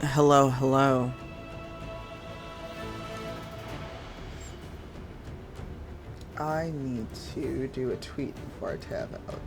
Hello, hello. I need to do a tweet before I tab out.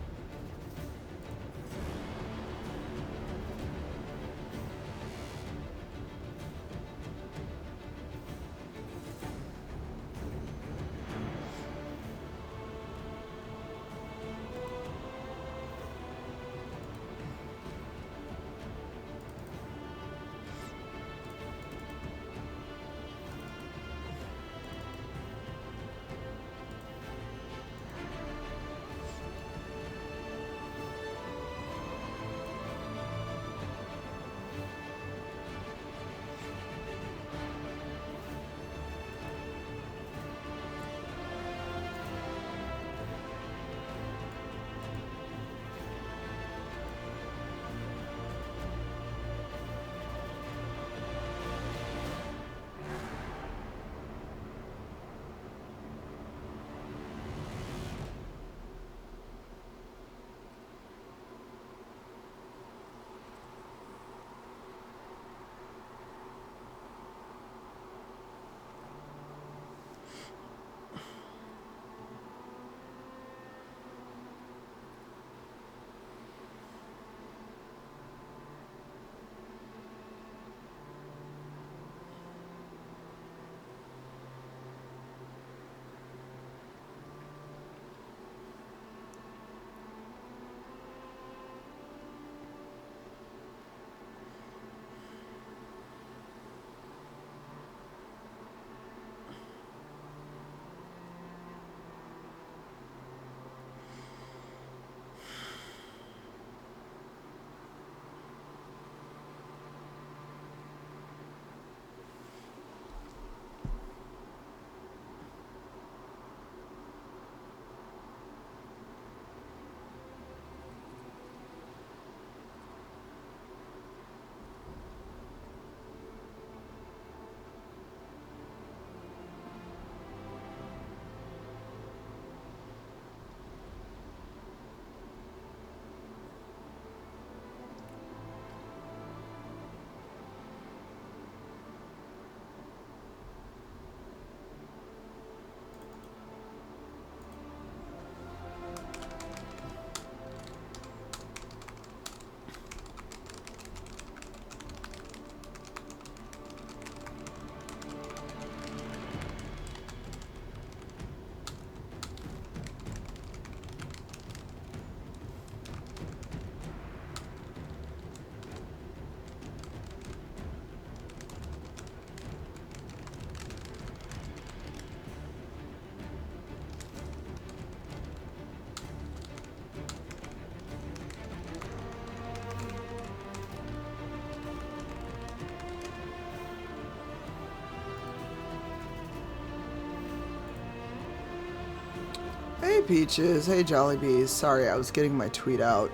Hey Peaches, hey Jollibees. Sorry, I was getting my tweet out.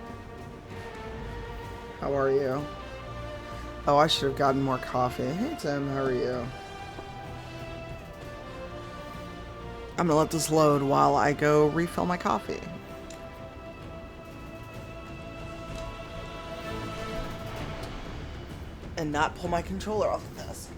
How are you? Oh, I should have gotten more coffee. Hey Tim, how are you? I'm gonna let this load while I go refill my coffee. And not pull my controller off of this.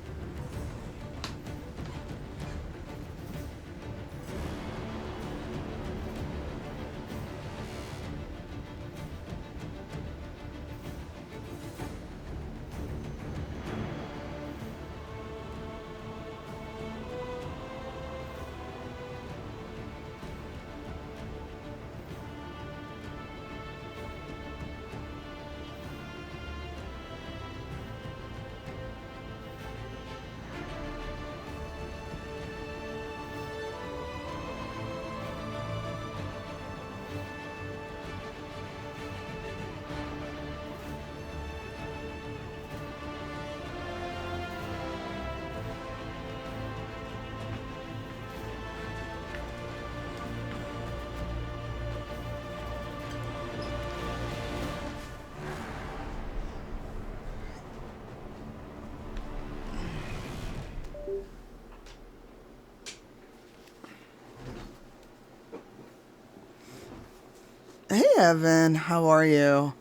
Hey Evan, how are you?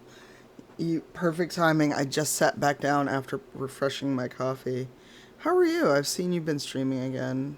Perfect timing. I just sat back down after refreshing my coffee. How are you? I've seen you've been streaming again.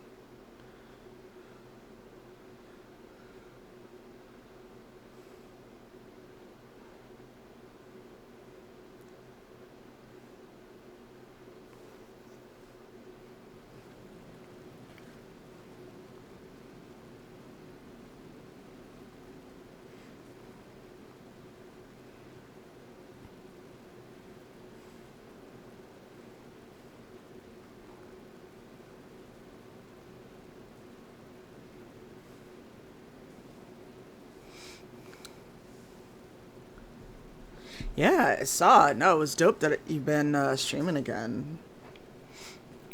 Yeah, I saw it. No, it was dope that you've been streaming again.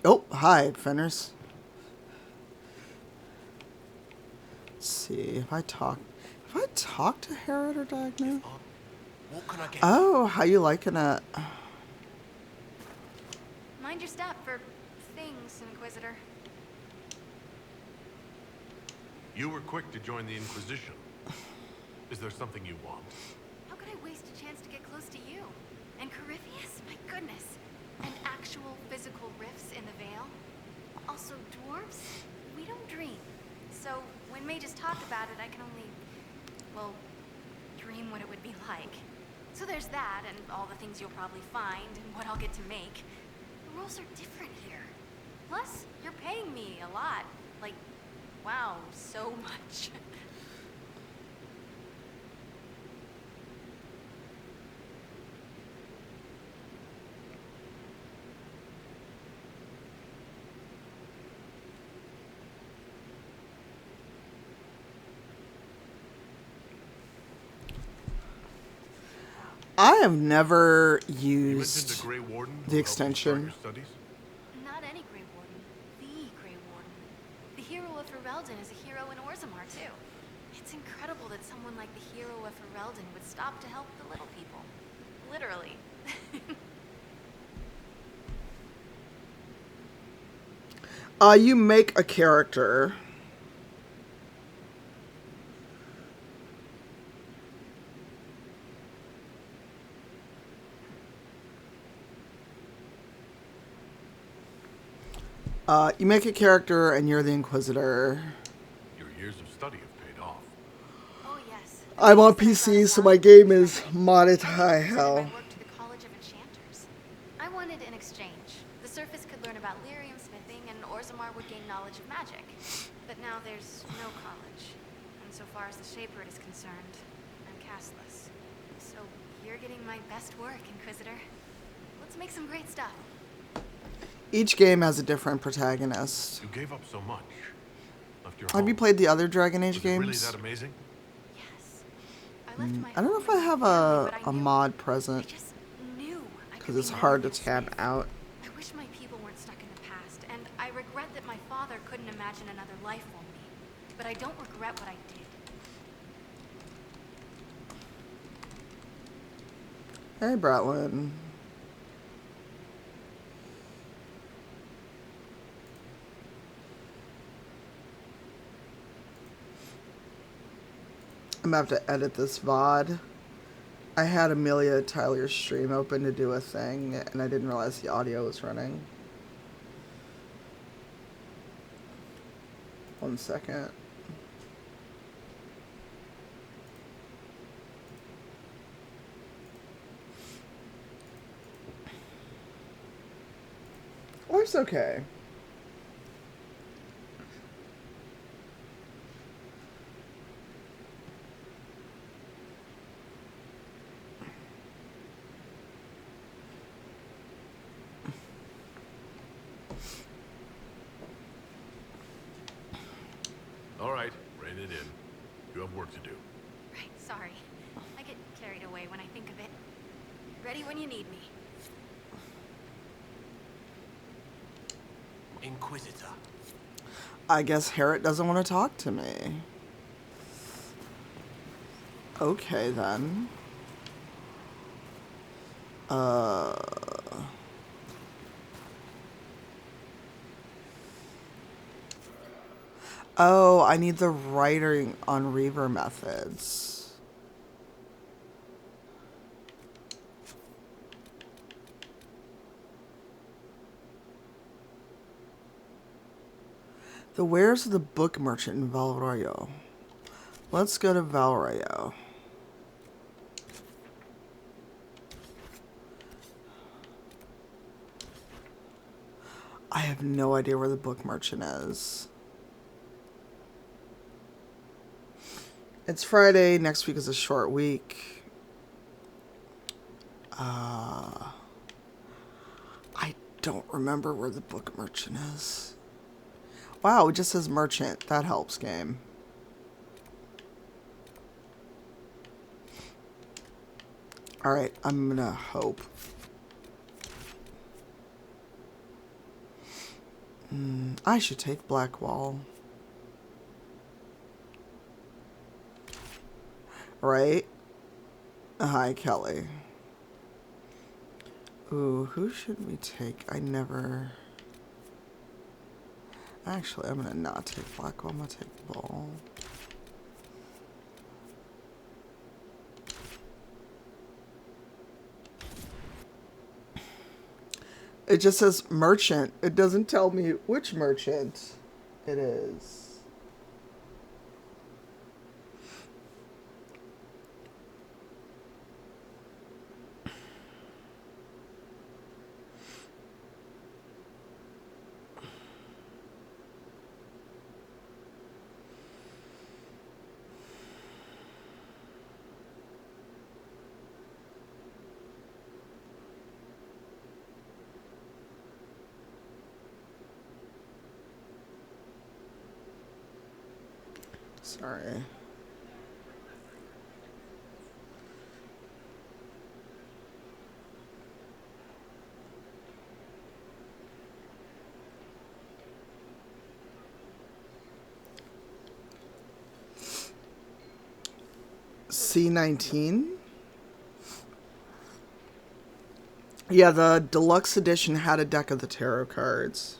Oh, hi, Fenners. Let's see if I talk. Have I talked to Herod or Diagno? Oh, how you liking it? Mind your step for things, Inquisitor. You were quick to join the Inquisition. Is there something you want? How could I waste a chance to get close to you? And Corypheus? My goodness. And actual physical rifts in the Veil? Also dwarves? We don't dream. So when mages talk about it, I can only, well, dream what it would be like. So there's that, and all the things you'll probably find, and what I'll get to make. The rules are different here. Plus, you're paying me a lot. Like, wow, so much. I have never You mentioned used the Grey Warden the extension. Not any Grey Warden. The Grey Warden. The hero of Ferelden is a hero in Orzammar, too. It's incredible that someone like the hero of Ferelden would stop to help the little people. Literally. You make a character. You make a character and you're the Inquisitor. Your years of study have paid off. Oh, yes. I'm on PC, so my game is modded to high hell. I worked at the College of Enchanters. I wanted an exchange. The Surface could learn about lyrium smithing, and Orzammar would gain knowledge of magic. But now there's no college. And so far as the Shaper is concerned, I'm castless. So you're getting my best work, Inquisitor. Let's make some great stuff. Each game has a different protagonist. You gave up so much. Left your Have you home. played the other Dragon Age Was it really games? that amazing? Yes. I left my I don't know if I home have and family, but I a knew- mod I present just knew I could because be it's more hard to than a tab smith. out. I wish my people weren't stuck in the past, and I regret that my father couldn't imagine another life for me. But I don't regret what I did. Hey, Bratlin. I'm gonna have to edit this VOD. I had Amelia Tyler's stream open to do a thing, and I didn't realize the audio was running. 1 second. Oh, it's okay. All right, rein it in. You have work to do. Right, sorry. I get carried away when I think of it. Ready when you need me. Inquisitor. I guess Harriet doesn't want to talk to me. Okay, then. Oh, I need the writing on Reaver methods. The wares of the book merchant in Valrayo. Let's go to Valrayo. I have no idea where the book merchant is. It's Friday. Next week is a short week. I don't remember where the book merchant is. Wow, it just says merchant. That helps, game. Alright, I'm gonna hope. I should take Blackwall. Right? Hi, Kelly. Ooh, who should we take? I never... Actually, I'm gonna not take Blackwall. I'm gonna take Ball. It just says merchant. It doesn't tell me which merchant it is. Sorry. C19? Yeah, the deluxe edition had a deck of the tarot cards.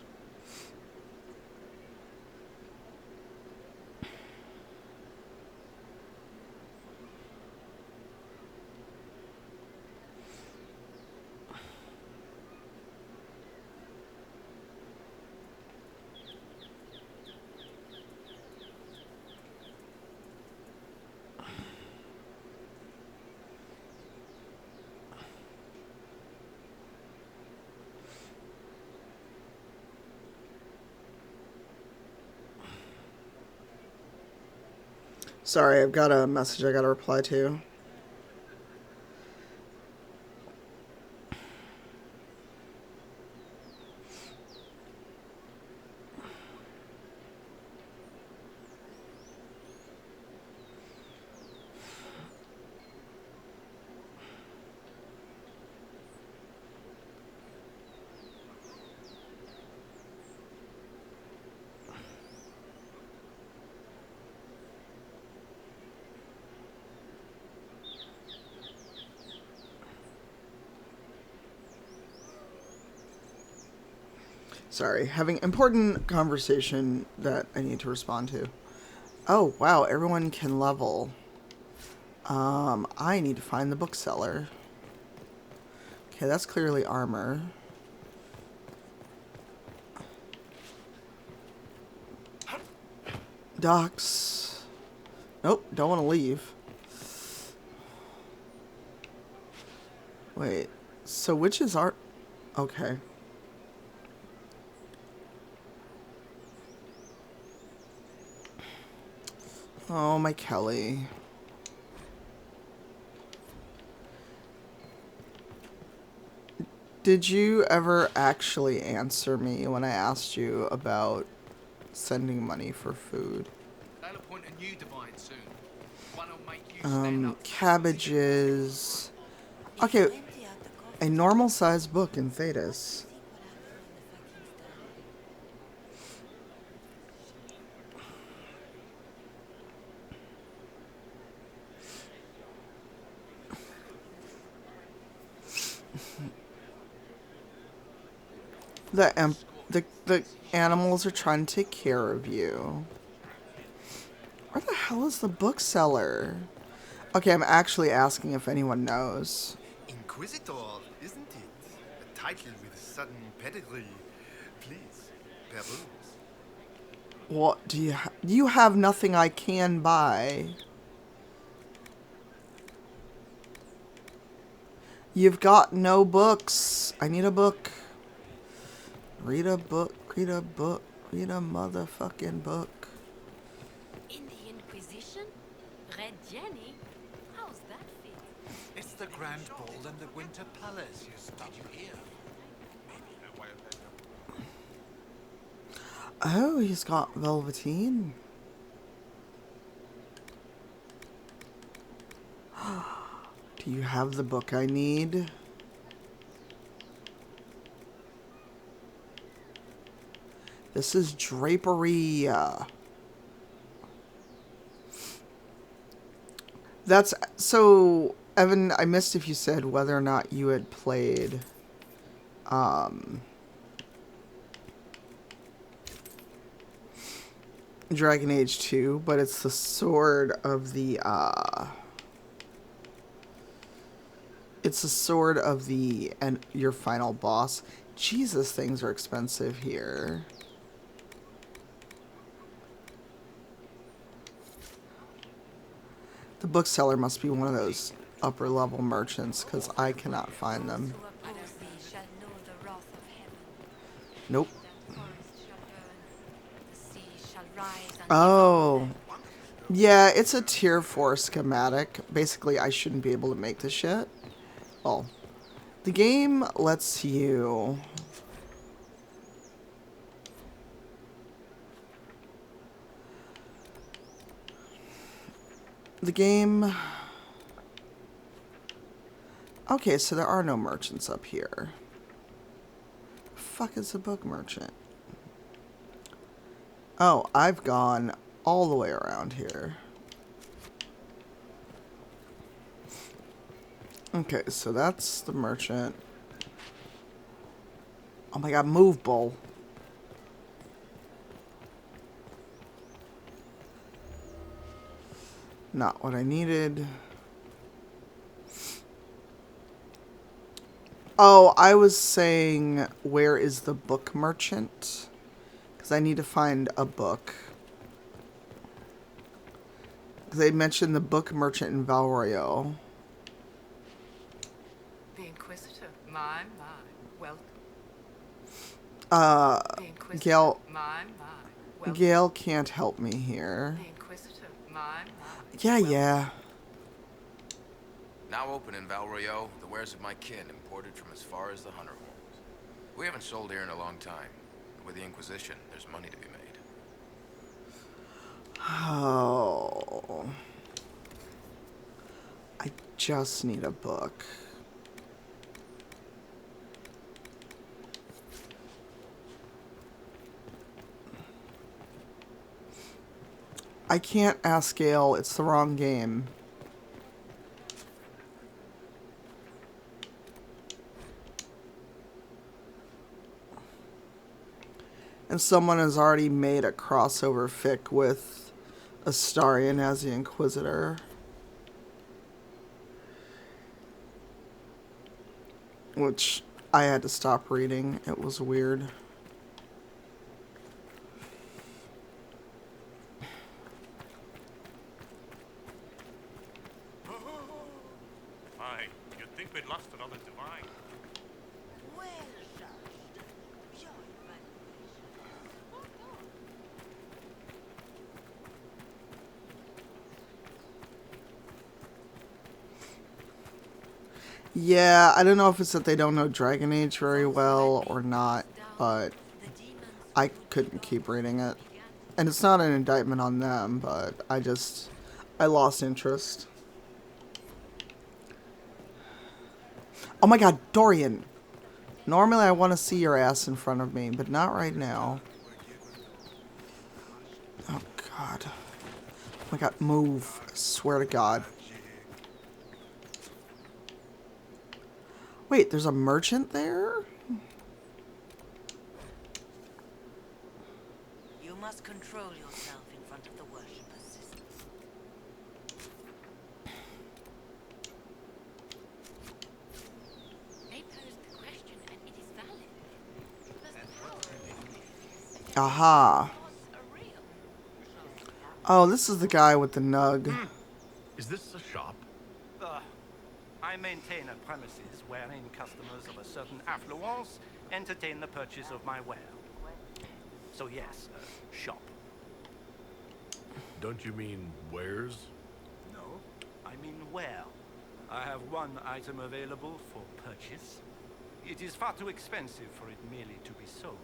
Sorry, I've got a message I gotta reply to. Sorry, having important conversation that I need to respond to. Oh, wow, everyone can level. I need to find the bookseller. Okay, that's clearly armor. Docks. Nope, don't want to leave. Wait, so which is our... Okay. Oh, my Kelly. Did you ever actually answer me when I asked you about sending money for food? They'll appoint a new divine soon. One will make you stand up. Cabbages. Okay, a normal sized book in Thedas. The animals are trying to take care of you. Where the hell is the bookseller? Okay, I'm actually asking if anyone knows. Inquisitor, isn't it? A title with sudden pedigree. Please, peruse. What do you you have nothing I can buy. You've got no books. I need a book. Read a book, read a book, read a motherfucking book. In the Inquisition? Red Jenny? How's that fit? It's the Grand Ball in the Winter Palace, you stop. Did you hear? Oh, he's got Velveteen. Do you have the book I need? This is drapery. That's so, Evan, I missed if you said whether or not you had played Dragon Age 2, but it's the sword of the it's the sword of the and your final boss. Jesus, things are expensive here. The bookseller must be one of those upper level merchants, because I cannot find them. Who oppose thee shall know the wrath of heaven. Nope. The forest shall burn, the sea shall rise and Oh. Yeah, it's a tier 4 schematic. Basically, I shouldn't be able to make this yet. Well, the game lets you... The game... Okay, so there are no merchants up here. Fuck is a book merchant? Oh, I've gone all the way around here. Okay, so that's the merchant. Oh my god, move, bull. Not what I needed. Oh, I was saying, where is the book merchant? Because I need to find a book. Because they mentioned the book merchant in Valroyo. The Inquisitor, my, welcome. The Inquisitor, Gail, my, welcome. Gail can't help me here. The Inquisitor, my, Yeah, yeah. Now open in Valroyo, the wares of my kin imported from as far as the Hunter Homes. We haven't sold here in a long time. With the Inquisition, there's money to be made. Oh. I just need a book. I can't ask Gail, it's the wrong game. And someone has already made a crossover fic with Astarion as the Inquisitor. Which I had to stop reading. It was weird. Aye, you'd think we'd lost another divine. well judged. Your Yeah, I don't know if it's that they don't know Dragon Age very well or not, but I couldn't keep reading it. And it's not an indictment on them, but I lost interest. Oh my god, Dorian! Normally I want to see your ass in front of me, but not right now. Oh god. Oh my god, move. I swear to god. Wait, there's a merchant there? You must control yourself in front of the worshippers. They pose the question and it is valid. Aha. Are real. Oh, this is the guy with the nug. Is this a shop? I maintain a premises wherein customers of a certain affluence entertain the purchase of my ware. So yes, shop. Don't you mean wares? No, I mean ware. I have one item available for purchase. It is far too expensive for it merely to be sold.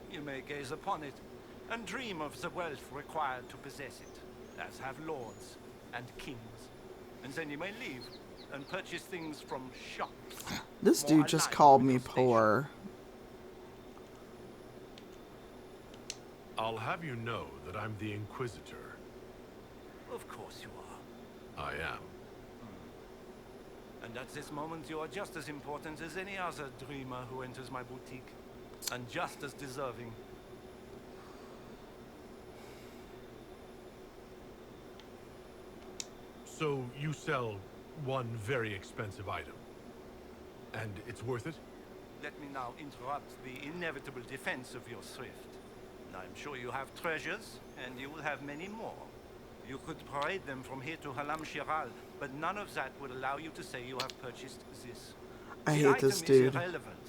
You may gaze upon it and dream of the wealth required to possess it, as have lords and kings. And then you may leave and purchase things from shops. This more dude just aligned called with me your station. poor. I'll have you know that I'm the Inquisitor. Of course you are. I am. And at this moment you are just as important as any other dreamer who enters my boutique. And just as deserving. So you sell one very expensive item. And it's worth it? Let me now interrupt the inevitable defense of your thrift. I'm sure you have treasures, and you will have many more. You could parade them from here to Halam Shiral, but none of that would allow you to say you have purchased this. I The hate item this is dude. irrelevant.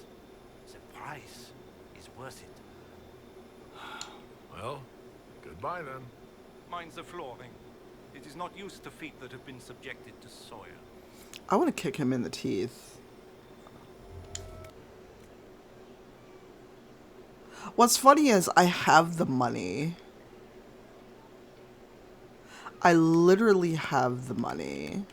The price is worth it. Well, goodbye then. Mind the flooring. It is not used to feet that have been subjected to soil. I want to kick him in the teeth. What's funny is I have the money. I literally have the money.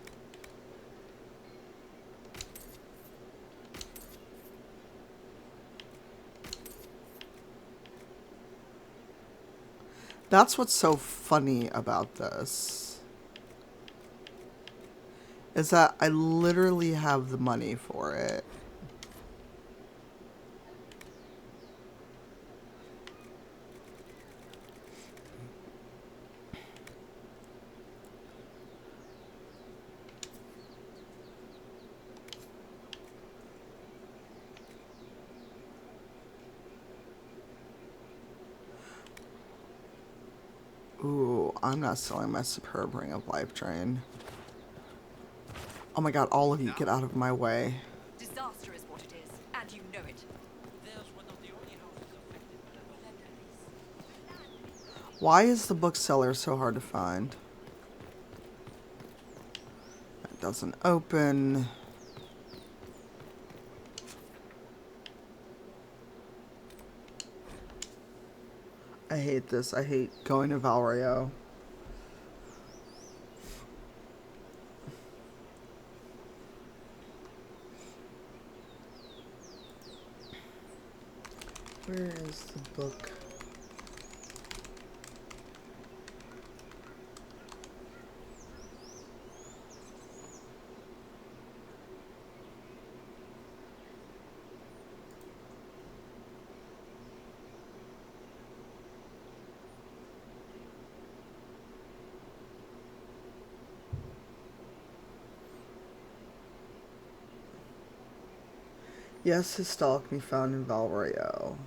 That's what's so funny about this. Is that I literally have the money for it. Ooh, I'm not selling my superb ring of life drain. Oh my god, all of you get out of my way. Disaster is what it is, and you know it. Why is the bookseller so hard to find? It doesn't open. I hate this. I hate going to Valrio. Where is the book? Yes, his stall can be found in Valrio.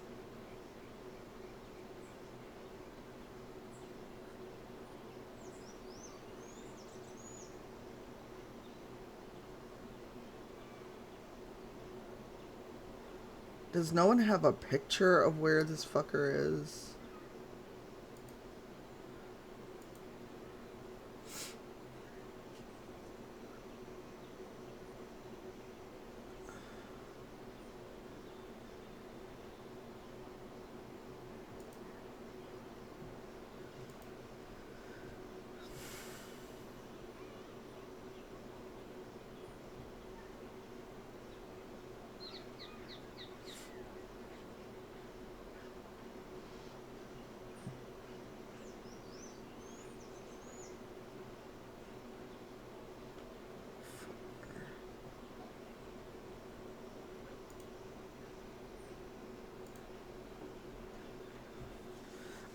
Does no one have a picture of where this fucker is?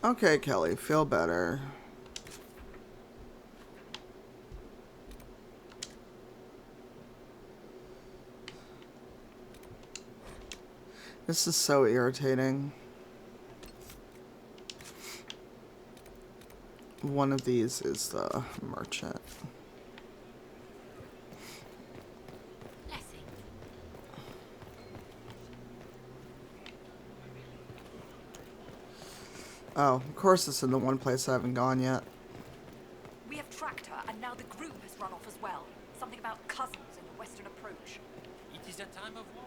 Okay, Kelly, feel better. This is so irritating. one of these is the merchant. Blessing. Oh, of course it's in the one place I haven't gone yet. We have tracked her, and now the groom has run off as well. Something about cousins in the western approach. It is a time of war.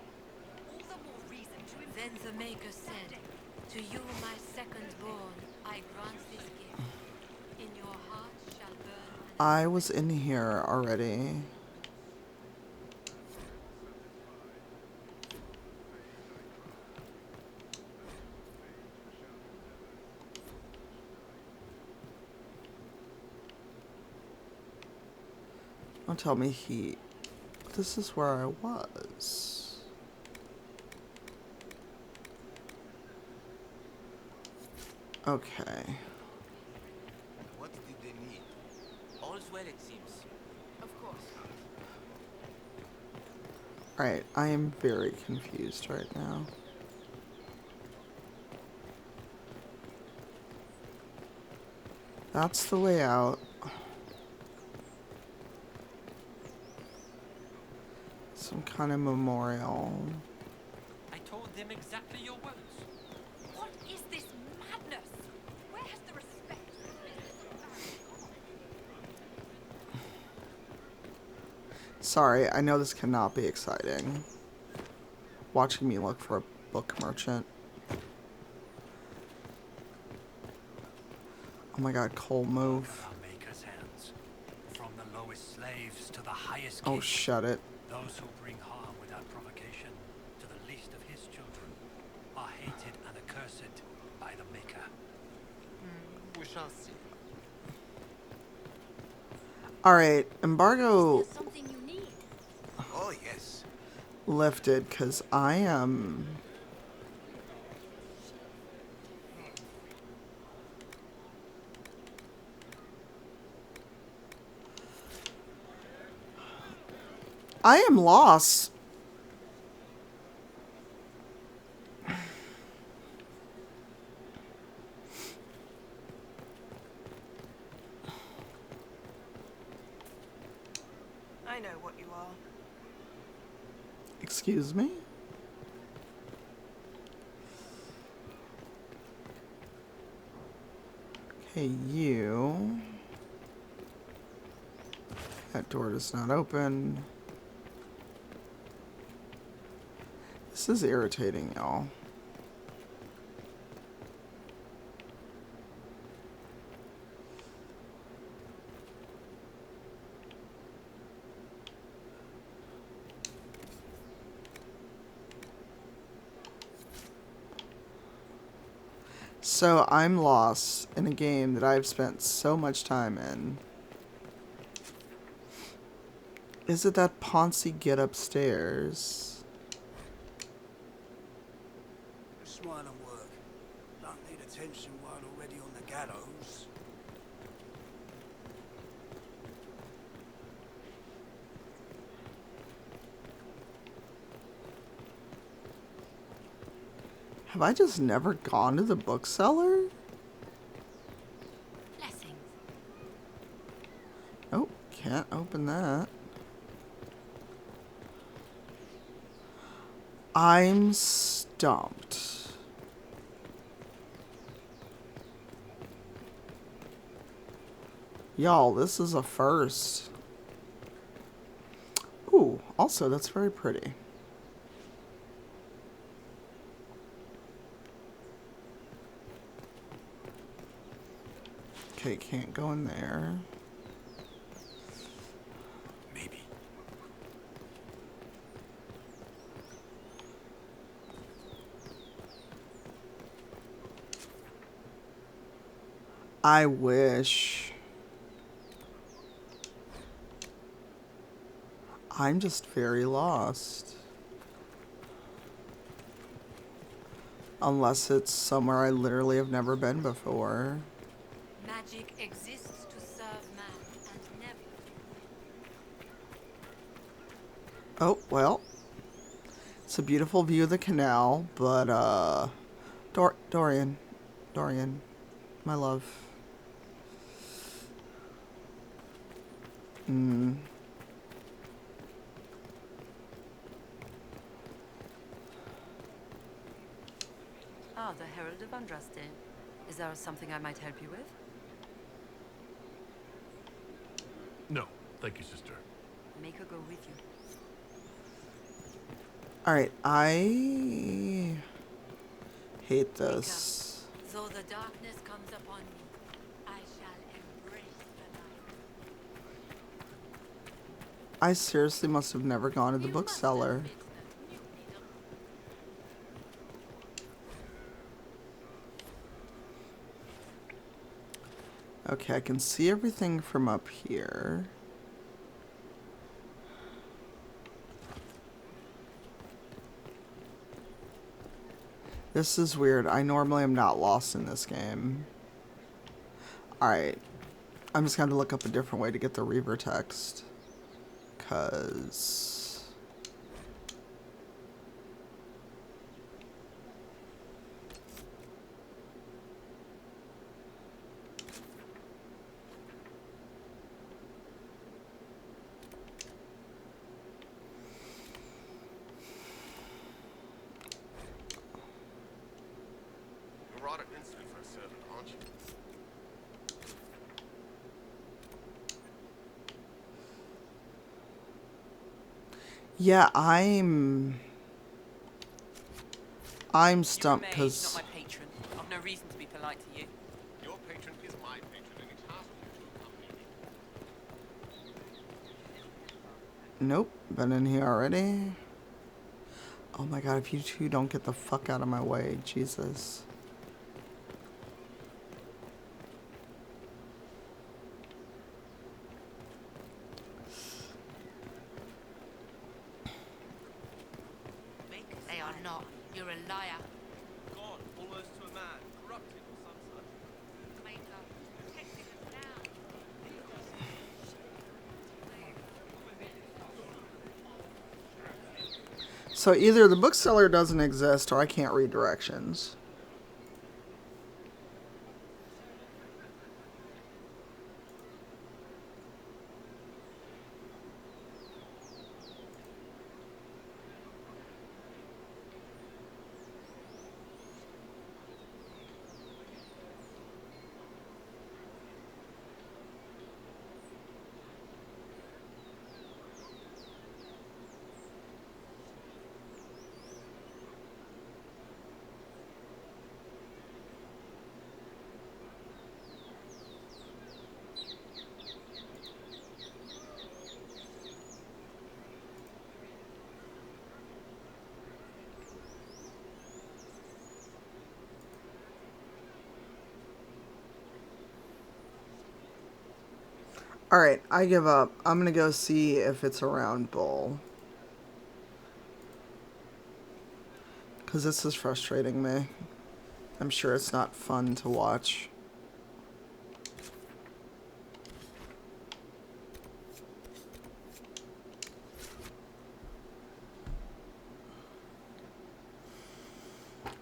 All the more reason to Then the Maker said, "To you, my second-born, I grant this gift. In your heart shall burn an I was in here already. Don't tell me this is where I was. Okay. What did they need? All's well, it seems. Of course. Alright, I am very confused right now. That's the way out. Some kind of memorial. I told them exactly your words. What is this madness? Where has the respect for business and family gone? Sorry, I know this cannot be exciting. Watching me look for a book merchant. Oh my god, Cole, move. Our Maker's hands. From the lowest slaves to the highest Oh, king. shut it. Those who bring harm without provocation to the least of his children are hated and accursed by the Maker. We shall see. Alright, embargo There's something you need. Oh, yes. lifted, because I am... I am lost. I know what you are. Excuse me? Okay, you... That door does not open. This is irritating, y'all. So I'm lost in a game that I've spent so much time in. Is it that Ponzi get upstairs? Swine and work. Don't need attention while already on the gallows. Have I just never gone to the bookseller? Blessings. Oh, can't open that. I'm stumped. Y'all, this is a first. Ooh, also, that's very pretty. Okay, can't go in there. Maybe. I wish. I'm just very lost. Unless it's somewhere I literally have never been before. Magic exists to serve man and never. Oh, well. It's a beautiful view of the canal, but, Dorian, my love. Mm. Ah, the Herald of Andraste. Is there something I might help you with? No, thank you, sister. Make her go with you. Alright, I hate this. Though the darkness comes upon me, I shall embrace the light. I seriously must have never gone to the bookseller. Okay, I can see everything from up here. This is weird. I normally am not lost in this game. Alright. I'm just going to look up a different way to get the Reaver text. Because... You're rather instant for a servant, aren't you? Yeah, I'm stumped because... Not my patron. I've no reason to be polite to you. Your patron is my patron, and it's asked you to accompany me. Nope, been in here already. Oh my god, if you two don't get the fuck out of my way, Jesus. They are not. You're a liar. God, almost to a man, corrupted or some such. Maker, protecting us now. So either the bookseller doesn't exist or I can't read directions. Alright, I give up. I'm gonna go see if it's around Bull. Because this is frustrating me. I'm sure it's not fun to watch.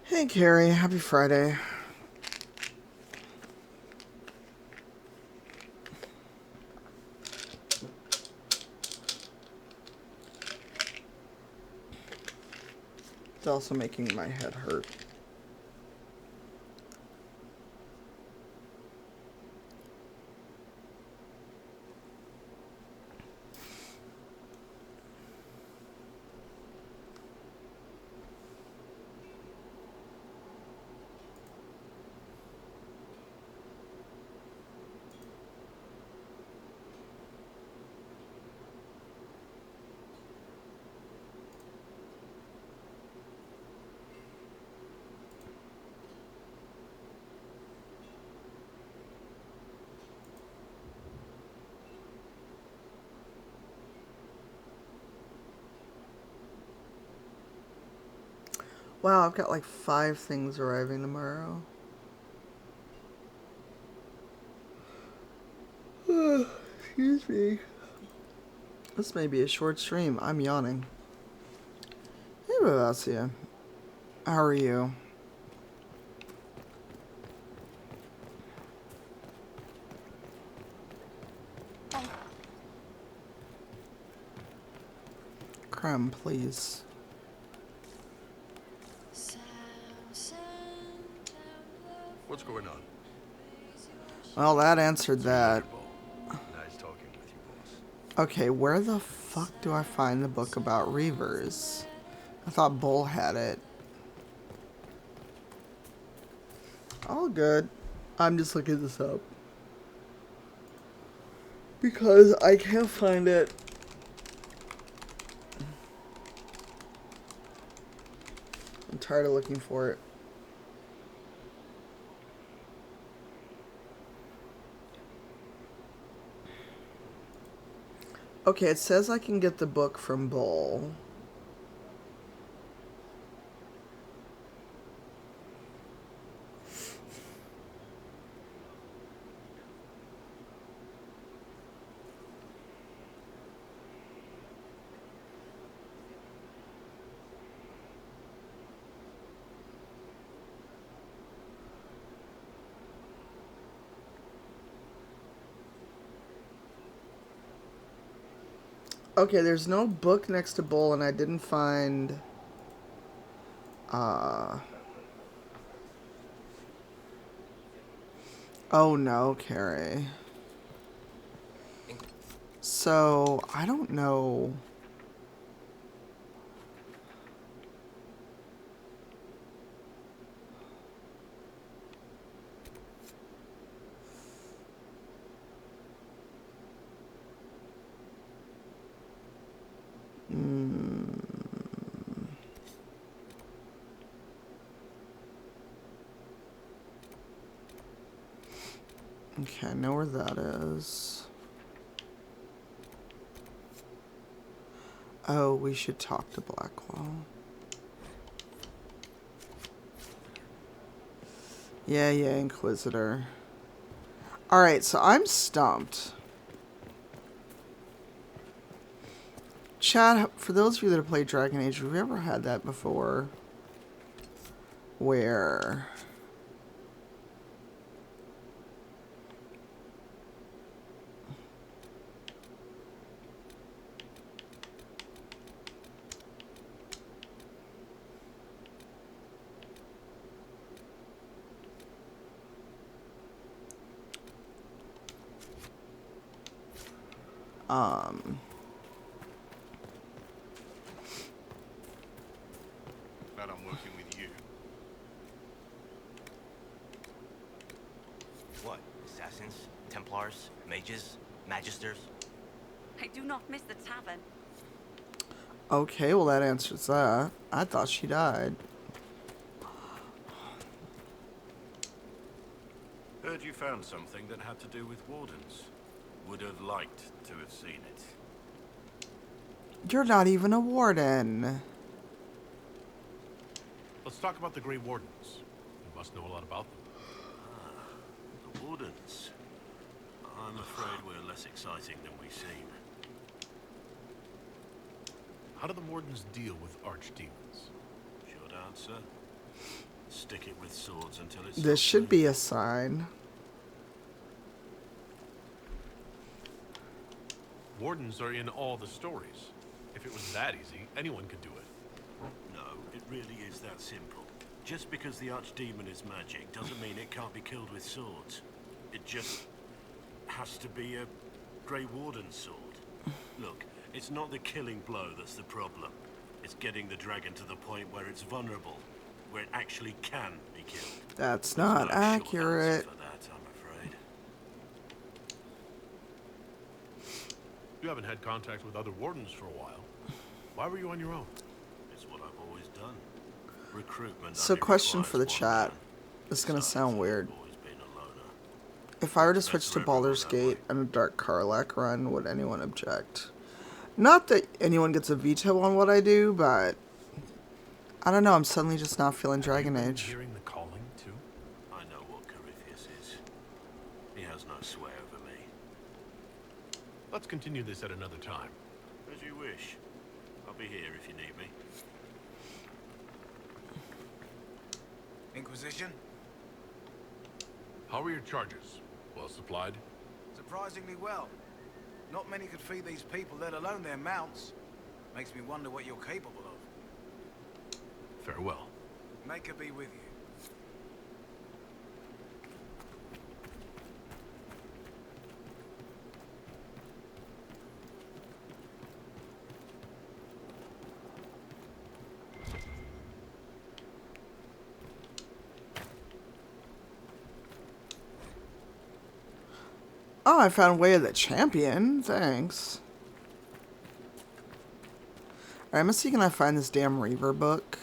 Hey Carrie, happy Friday. It's also making my head hurt. Wow, I've got like 5 things arriving tomorrow. Excuse me. This may be a short stream. I'm yawning. Hey, Vivacia. How are you? creme, please. What's going on? Well, that answered that. Nice talking with you, boss. Okay, where the fuck do I find the book about Reavers? I thought Bull had it. All good. I'm just looking this up. Because I can't find it. I'm tired of looking for it. Okay, it says I can get the book from Bull. Okay, there's no book next to Bull, and I didn't find... Oh no, Carrie. So, I don't know... Okay, I know where that is. Oh, we should talk to Blackwell. Yeah, Inquisitor. Alright, so I'm stumped. Chat, for those of you that have played Dragon Age, have you ever had that before? Where... Glad I'm working with you. What? Assassins? Templars? Mages? Magisters? I do not miss the tavern. Okay, well that answers that. I thought she died. Heard you found something that had to do with wardens. Would have liked to have seen it. You're not even a warden. Let's talk about the Grey Wardens. You must know a lot about them. The wardens. I'm afraid we're less exciting than we seem. How do the Wardens deal with archdemons? Short answer. Stick it with swords until it's... This should be a sign. Wardens are in all the stories. If it was that easy, anyone could do it. No, it really is that simple. Just because the archdemon is magic doesn't mean it can't be killed with swords. It just has to be a Grey Warden sword. Look, it's not the killing blow that's the problem. It's getting the dragon to the point where it's vulnerable, where it actually can be killed. That's not accurate. For that, I'm afraid. You haven't had contact with other Wardens for a while. Why were you on your own? It's what I've always done. Recruitment. So, question for the chat. This is gonna sound weird. If I were to switch to Baldur's Gate and a Dark Karlach run, would anyone object? Not that anyone gets a veto on what I do, but I don't know. I'm suddenly just not feeling Dragon Age. Hearing the calling too? I know what Corypheus is. He has no sway over me. Let's continue this at another time. As you wish. I'll be here if you need me. Inquisition? How are your charges? Well supplied? Surprisingly well. Not many could feed these people, let alone their mounts. Makes me wonder what you're capable of. Farewell. Make her be with you. Oh, I found Way of the Champion. Thanks. Alright, I'm gonna see can I find this damn Reaver book.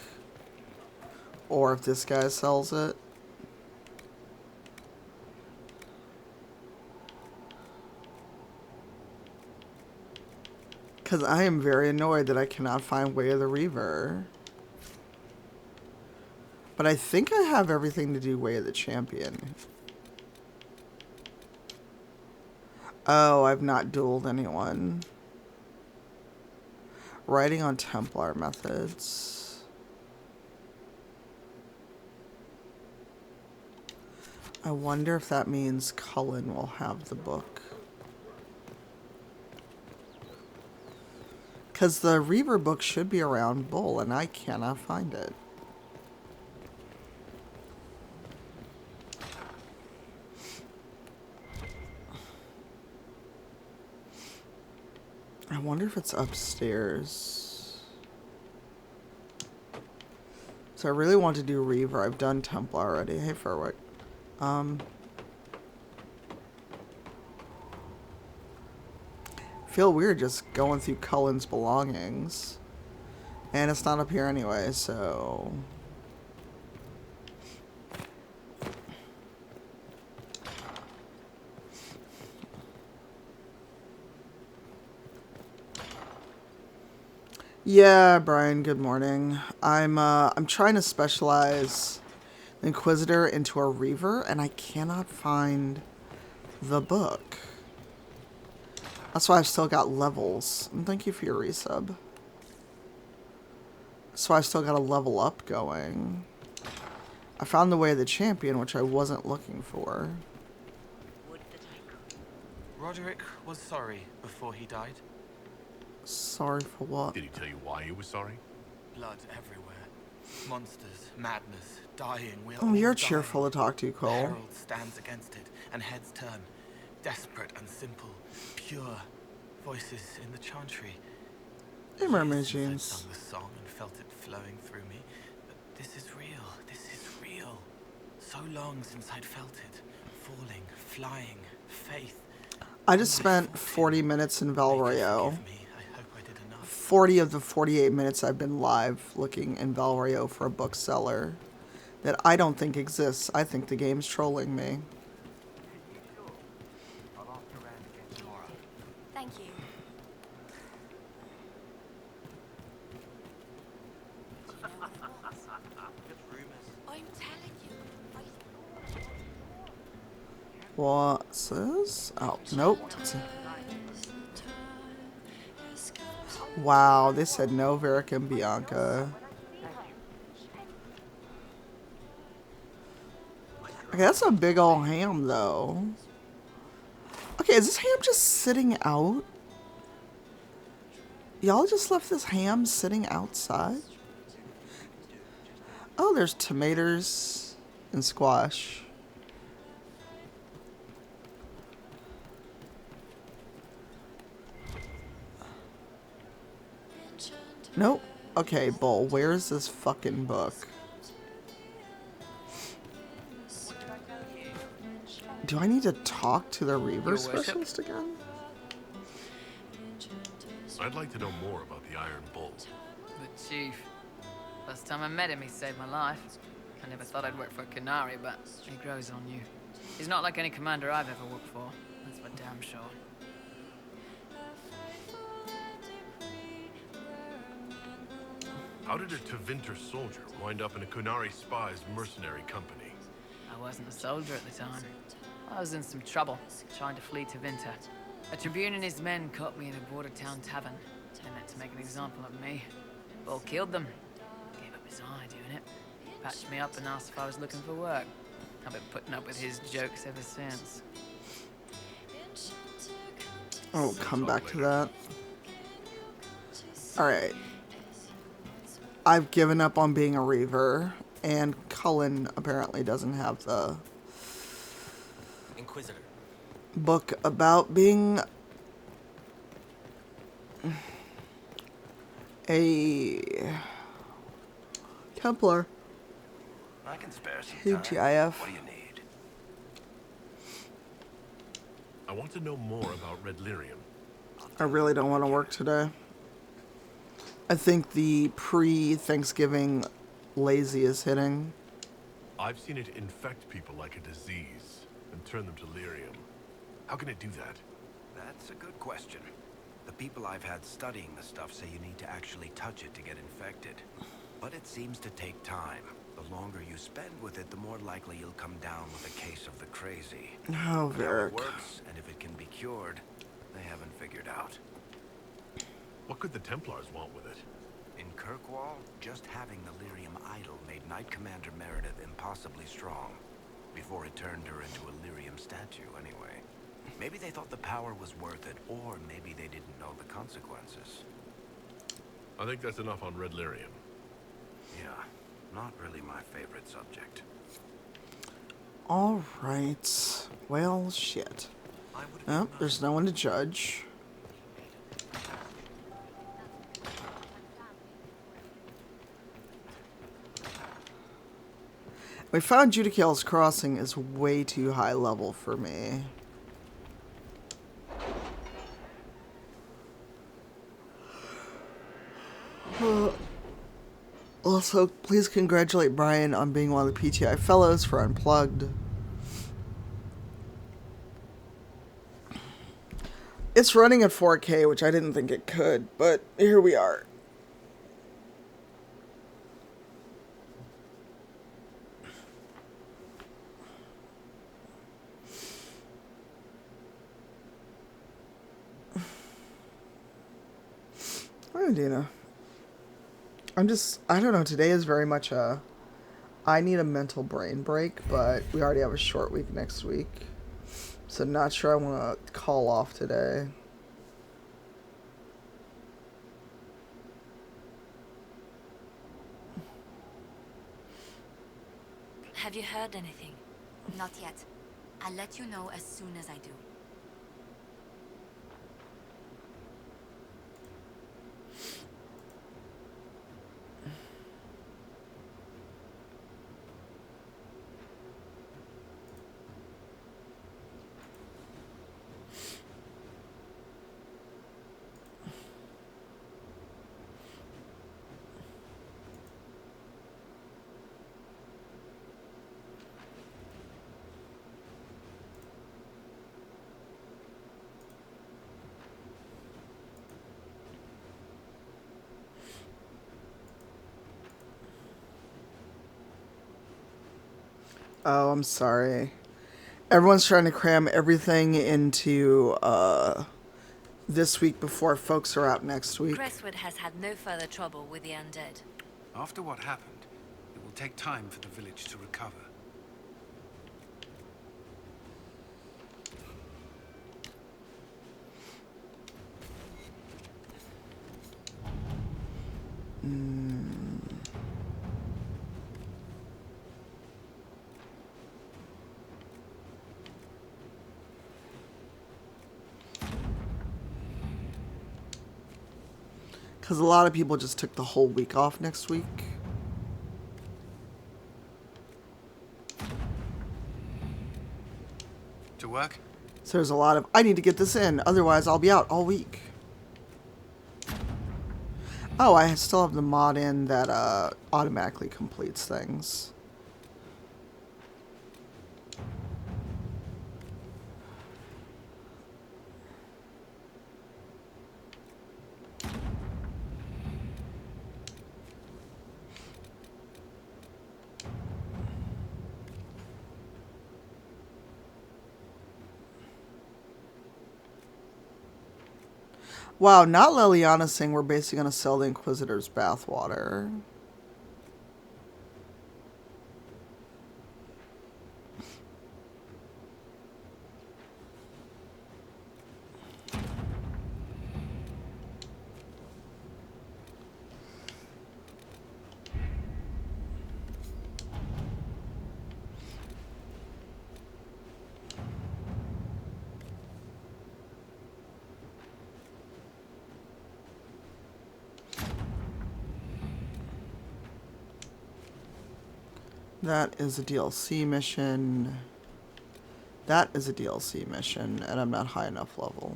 Or if this guy sells it. Because I am very annoyed that I cannot find Way of the Reaver. But I think I have everything to do Way of the Champion. Oh, I've not dueled anyone. Writing on Templar methods. I wonder if that means Cullen will have the book. Because the Reaver book should be around Bull, and I cannot find it. I wonder if it's upstairs. So I really want to do Reaver. I've done Templar already. Hey, Furwick. Feel weird just going through Cullen's belongings. And it's not up here anyway, so... Yeah, Brian, good morning. I'm trying to specialize the Inquisitor into a Reaver, and I cannot find the book. That's why I've still got levels. And thank you for your resub. So I've still got a level up going. I found the Way of the Champion, which I wasn't looking for. Roderick was sorry before he died. Sorry for what? Did he tell you why he was sorry? Blood everywhere. Monsters, madness, dying. We're Oh, all you're dying. cheerful to talk to, The Cole. Herald stands against it, and heads turn. Desperate and simple, pure. Voices in the chantry. Hey, Mermaid Years since I'd Jeans. sung the song and felt it flowing through me. But this is real. This is real. So long since I'd felt it. Falling, flying, faith. I just spent 40 minutes in Valrio. 40 of the 48 minutes I've been live looking in Valrio for a bookseller that I don't think exists. I think the game's trolling me. Thank you. I'm telling you. What's this? Oh, nope. Wow, they said no, Varric and Bianca. Okay, that's a big ol' ham, though. Okay, is this ham just sitting out? Y'all just left this ham sitting outside? Oh, there's tomatoes and squash. Nope. Okay, Bull, where's this fucking book? Do I need to talk to the Reaver specialist again? I'd like to know more about the Iron Bull. The chief. Last time I met him, he saved my life. I never thought I'd work for a Canary, but he grows on you. He's not like any commander I've ever worked for. That's for damn sure. How did a Tevinter soldier wind up in a Kunari spy's mercenary company? I wasn't a soldier at the time. I was in some trouble, trying to flee to Vinter. A Tribune and his men caught me in a border town tavern. They meant to make an example of me. Bull killed them. Gave up his eye doing it. Patched me up and asked if I was looking for work. I've been putting up with his jokes ever since. Oh, come back to that. Alright. I've given up on being a Reaver, and Cullen apparently doesn't have the Inquisitor. book about being a Templar. I can spare some time. TGIF. What do you need? I want to know more about Red Lyrium. I really don't want to work today. I think the pre-Thanksgiving lazy is hitting. I've seen it infect people like a disease and turn them to lyrium. How can it do that? That's a good question. The people I've had studying the stuff say you need to actually touch it to get infected. But it seems to take time. The longer you spend with it, the more likely you'll come down with a case of the crazy. Oh, But how it Varric. works, and if it can be cured, they haven't figured out. What could the Templars want with it? In Kirkwall, just having the lyrium idol made Knight Commander Meredith impossibly strong. Before it turned her into a lyrium statue, anyway. Maybe they thought the power was worth it, or maybe they didn't know the consequences. I think that's enough on Red Lyrium. Yeah, not really my favorite subject. Alright. Well, shit. Oh, there's no one to judge. We found Judicale's Crossing is way too high level for me. Also, please congratulate Brian on being one of the PTI Fellows for Unplugged. It's running at 4K, which I didn't think it could, but here we are. Hi, Dina. I don't know, today is very much I need a mental brain break, but we already have a short week next week. So not sure I want to call off today. Have you heard anything? Not yet. I'll let you know as soon as I do. Oh, I'm sorry. Everyone's trying to cram everything into this week before folks are out next week. Crestwood has had no further trouble with the undead. After what happened, it will take time for the village to recover. Because a lot of people just took the whole week off next week. To work? So there's a lot of, I need to get this in, otherwise I'll be out all week. Oh, I still have the mod in that automatically completes things. Wow, not Liliana saying we're basically going to sell the Inquisitor's bathwater. That is a DLC mission. That is a DLC mission, and I'm not high enough level.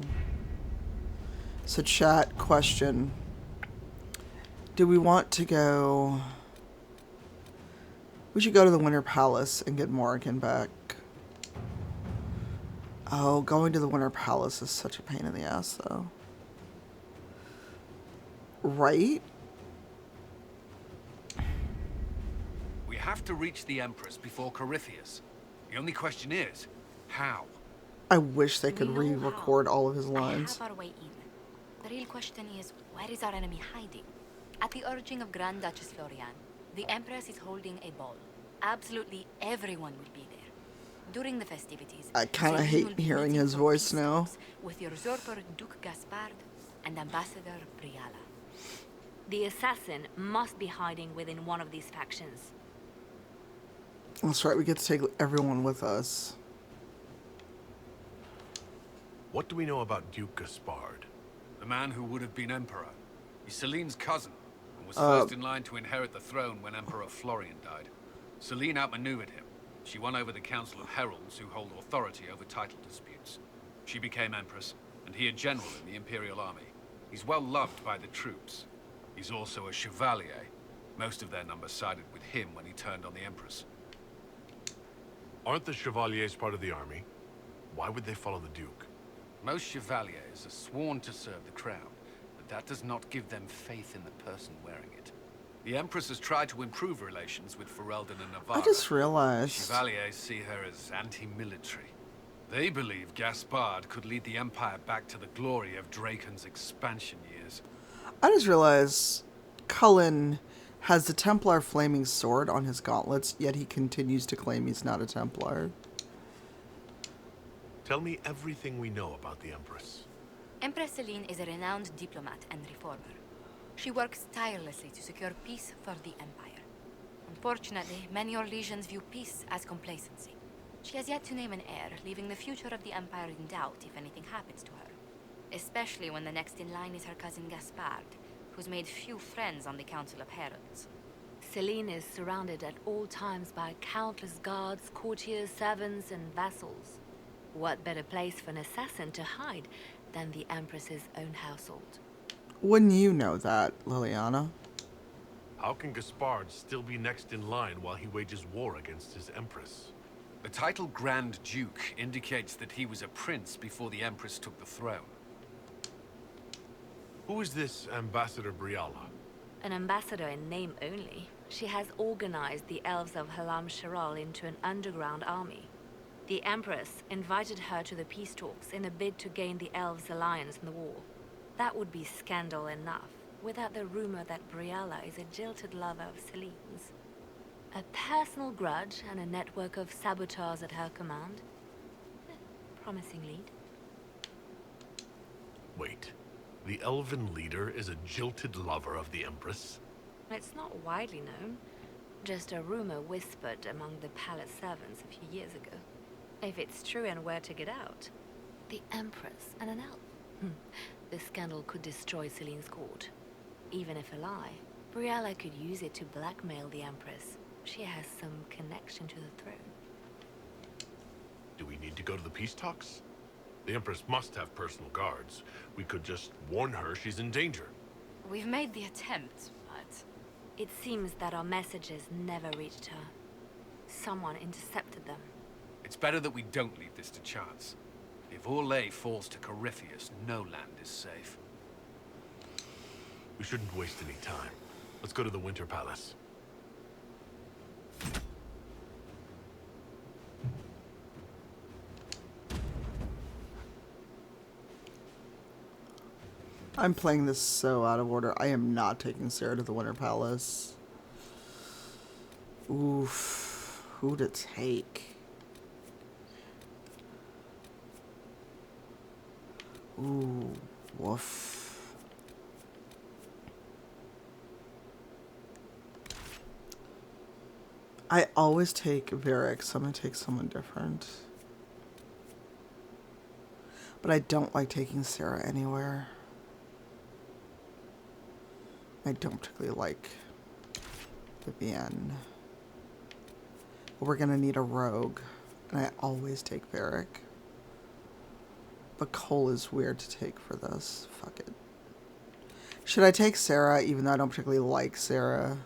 So chat, question. Do we want to go... We should go to the Winter Palace and get Morrigan back. Oh, going to the Winter Palace is such a pain in the ass, though. Right? We have to reach the Empress before Corypheus. The only question is, how? I wish they could re-record all of his I lines. have our way in. The real question is, where is our enemy hiding? At the urging of Grand Duchess Florian, the Empress is holding a ball. Absolutely everyone will be there. During the festivities, I kind of Celine will hate be hearing meeting his for voice peace now. talks with usurper Duke Gaspard and Ambassador Briala. The assassin must be hiding within one of these factions. That's right, we get to take everyone with us. What do we know about Duke Gaspard? The man who would have been Emperor. He's Celine's cousin, and was first in line to inherit the throne when Emperor Florian died. Celine outmaneuvered him. She won over the Council of Heralds, who hold authority over title disputes. She became Empress, and he a general in the Imperial Army. He's well loved by the troops. He's also a Chevalier. Most of their number sided with him when he turned on the Empress. Aren't the Chevaliers part of the army? Why would they follow the Duke? Most Chevaliers are sworn to serve the crown, but that does not give them faith in the person wearing it. The Empress has tried to improve relations with Ferelden and Navarre. I just realized. Chevaliers see her as anti-military. They believe Gaspard could lead the Empire back to the glory of Draken's expansion years. I just realized Cullen has the Templar flaming sword on his gauntlets, yet he continues to claim he's not a Templar. Tell me everything we know about the Empress. Empress Celine is a renowned diplomat and reformer. She works tirelessly to secure peace for the Empire. Unfortunately, many Orlesians view peace as complacency. She has yet to name an heir, leaving the future of the Empire in doubt if anything happens to her. Especially when the next in line is her cousin Gaspard, who's made few friends on the Council of Heralds. Celine is surrounded at all times by countless guards, courtiers, servants, and vassals. What better place for an assassin to hide than the Empress's own household? Wouldn't you know that, Liliana? How can Gaspard still be next in line while he wages war against his Empress? The title Grand Duke indicates that he was a prince before the Empress took the throne. Who is this Ambassador Briala? An ambassador in name only, she has organized the elves of Halam Sharal into an underground army. The Empress invited her to the peace talks in a bid to gain the elves' alliance in the war. That would be scandal enough, without the rumor that Briala is a jilted lover of Celine's. A personal grudge and a network of saboteurs at her command. Promising lead. Wait, the elven leader is a jilted lover of the Empress? It's not widely known. Just a rumor whispered among the palace servants a few years ago. If it's true and were to get out, the Empress and an elf. The scandal could destroy Celine's court. Even if a lie, Briala could use it to blackmail the Empress. She has some connection to the throne. Do we need to go to the peace talks? The Empress must have personal guards. We could just warn her she's in danger. We've made the attempt, but... It seems that our messages never reached her. Someone intercepted them. It's better that we don't leave this to chance. If Orlais falls to Corypheus, no land is safe. We shouldn't waste any time. Let's go to the Winter Palace. I'm playing this so out of order. I am not taking Sarah to the Winter Palace. Oof. Who to take? Ooh. Woof. I always take Varric, so I'm going to take someone different. But I don't like taking Sarah anywhere. I don't particularly like Vivienne. We're gonna need a rogue. And I always take Varric. But Cole is weird to take for this. Fuck it. Should I take Sarah, even though I don't particularly like Sarah?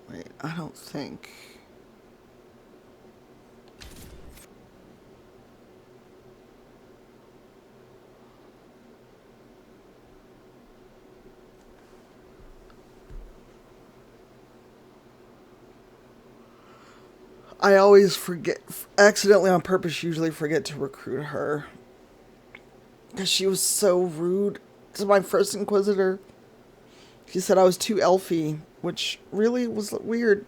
Wait, I don't think... I always forget, accidentally on purpose, usually forget to recruit her. Because she was so rude to my first Inquisitor. She said I was too elfy, which really was weird.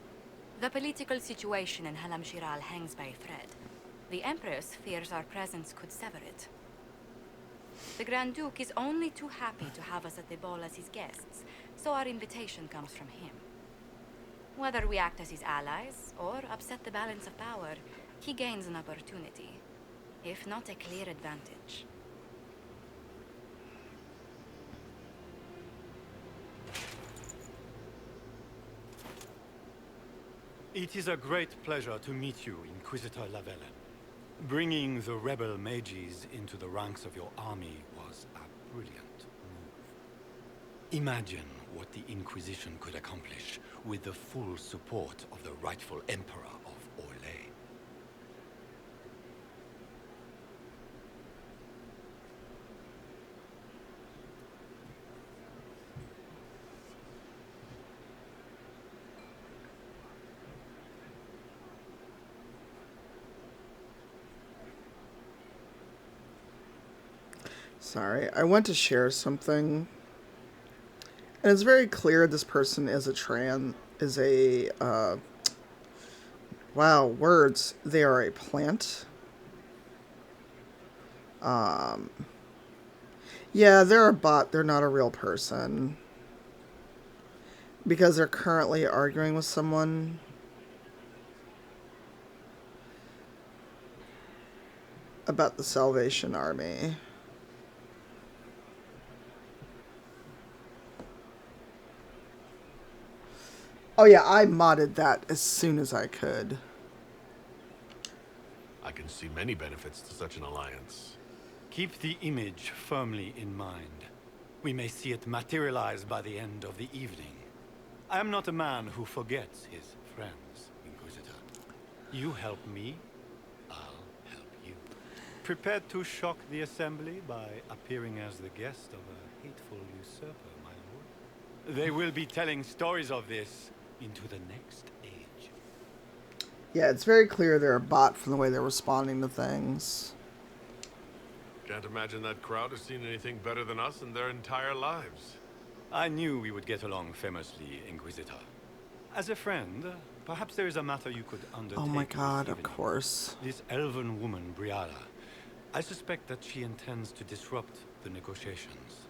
The political situation in Halam Shiral hangs by a thread. The Empress fears our presence could sever it. The Grand Duke is only too happy to have us at the ball as his guests, so our invitation comes from him. Whether we act as his allies or upset the balance of power, he gains an opportunity, if not a clear advantage. It is a great pleasure to meet you, Inquisitor Lavellen. Bringing the rebel mages into the ranks of your army was a brilliant move. Imagine what the Inquisition could accomplish with the full support of the rightful Emperor of Orlais. Sorry, I went to share something. And it's very clear this person is wow, words. They are a plant. Yeah, they're a bot. They're not a real person. Because they're currently arguing with someone. About the Salvation Army. Oh yeah, I modded that as soon as I could. I can see many benefits to such an alliance. Keep the image firmly in mind. We may see it materialize by the end of the evening. I am not a man who forgets his friends, Inquisitor. You help me, I'll help you. Prepared to shock the Assembly by appearing as the guest of a hateful usurper, my lord? They will be telling stories of this into the next age. Yeah, it's very clear they're a bot from the way they're responding to things. Can't imagine that crowd has seen anything better than us in their entire lives. I knew we would get along famously, Inquisitor. As a friend, perhaps there is a matter you could undertake. Oh my god, of course. This elven woman, Briala. I suspect that she intends to disrupt the negotiations.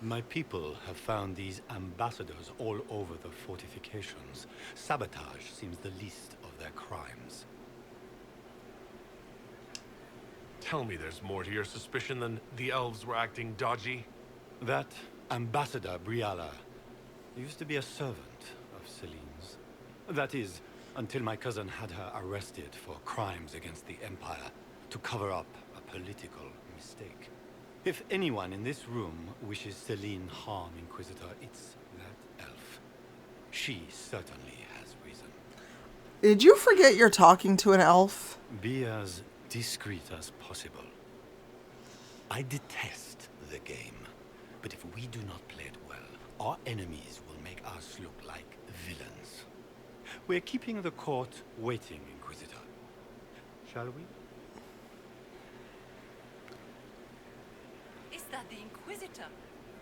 My people have found these ambassadors all over the fortifications. Sabotage seems the least of their crimes. Tell me there's more to your suspicion than the elves were acting dodgy? That Ambassador Briala used to be a servant of Celine's. That is, until my cousin had her arrested for crimes against the Empire to cover up a political mistake. If anyone in this room wishes Celine harm, Inquisitor, it's that elf. She certainly has reason. Did you forget you're talking to an elf? Be as discreet as possible. I detest the game, but if we do not play it well, our enemies will make us look like villains. We're keeping the court waiting, Inquisitor. Shall we? Is that the Inquisitor?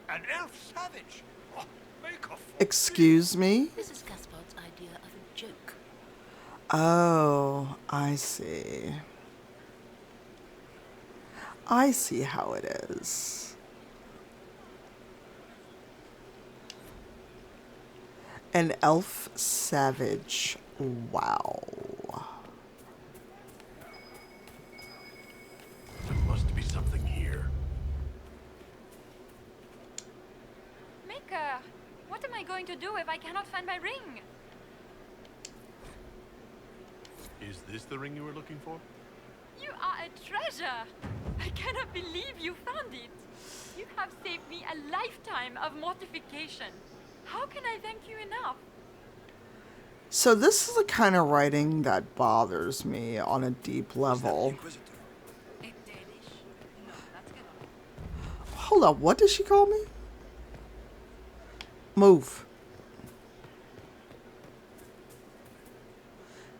An elf savage? Oh, make a Excuse me? This is Gaspard's idea of a joke. Oh, I see. I see how it is. An elf savage. Wow. There must be something here. Maker, what am I going to do if I cannot find my ring? Is this the ring you were looking for? You are a treasure. I cannot believe you found it. You have saved me a lifetime of mortification. How can I thank you enough? So this is the kind of writing that bothers me on a deep level. Hold up, what did she call me? Move.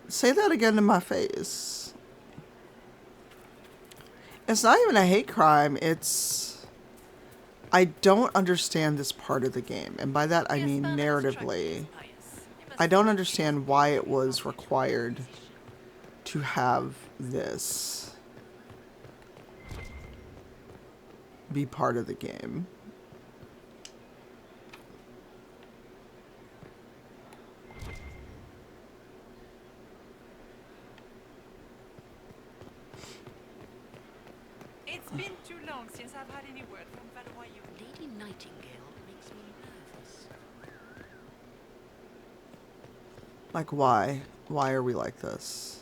Say that again in my face. It's not even a hate crime, it's... I don't understand this part of the game, and by that I mean narratively. I don't understand why it was required to have this be part of the game. It's been too long since I've had any word from Valois. Lady Nightingale makes me nervous. Like, why? Why are we like this?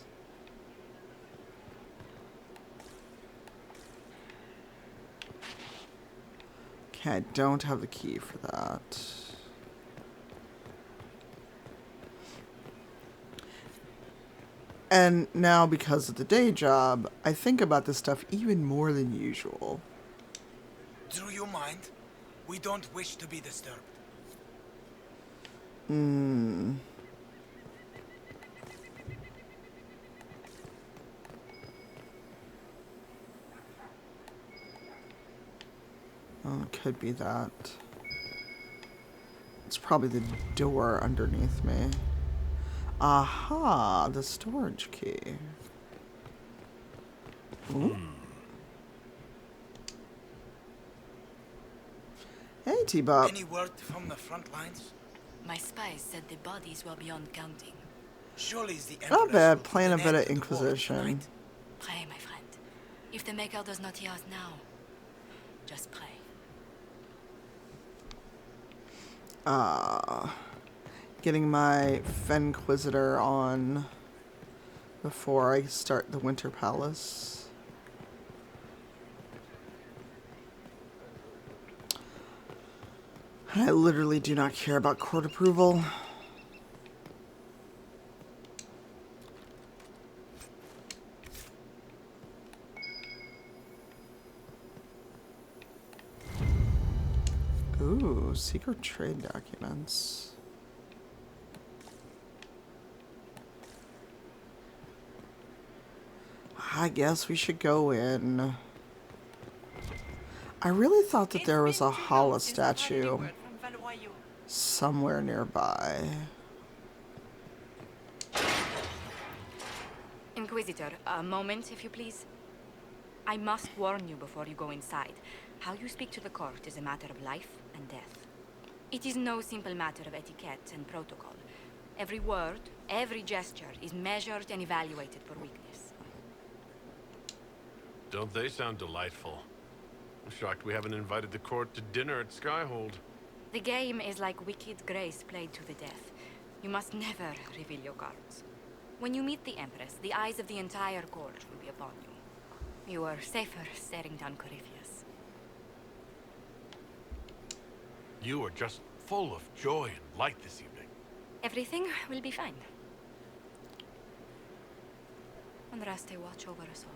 Okay, I don't have the key for that. And now, because of the day job, I think about this stuff even more than usual. Do you mind? We don't wish to be disturbed. Oh, it could be that. It's probably the door underneath me. Aha, the storage key. Ooh. Hey, T-Bop. Any word from the front lines? My spies said the bodies were beyond counting. Surely the Empress Not bad, will playing a put bit an of end to the war Inquisition. tonight. Pray, my friend. If the Maker does not hear us now, just pray. Getting my FenQuisitor on before I start the Winter Palace. I literally do not care about court approval. Ooh, secret trade documents. I guess we should go in. I really thought that there was a Hala statue somewhere nearby. Inquisitor, a moment, if you please. I must warn you before you go inside. How you speak to the court is a matter of life and death. It is no simple matter of etiquette and protocol. Every word, every gesture is measured and evaluated for weakness. Don't they sound delightful? I'm shocked we haven't invited the court to dinner at Skyhold. The game is like Wicked Grace played to the death. You must never reveal your cards. When you meet the Empress, the eyes of the entire court will be upon you. You are safer staring down Corypheus. You are just full of joy and light this evening. Everything will be fine. Andraste, watch over us all.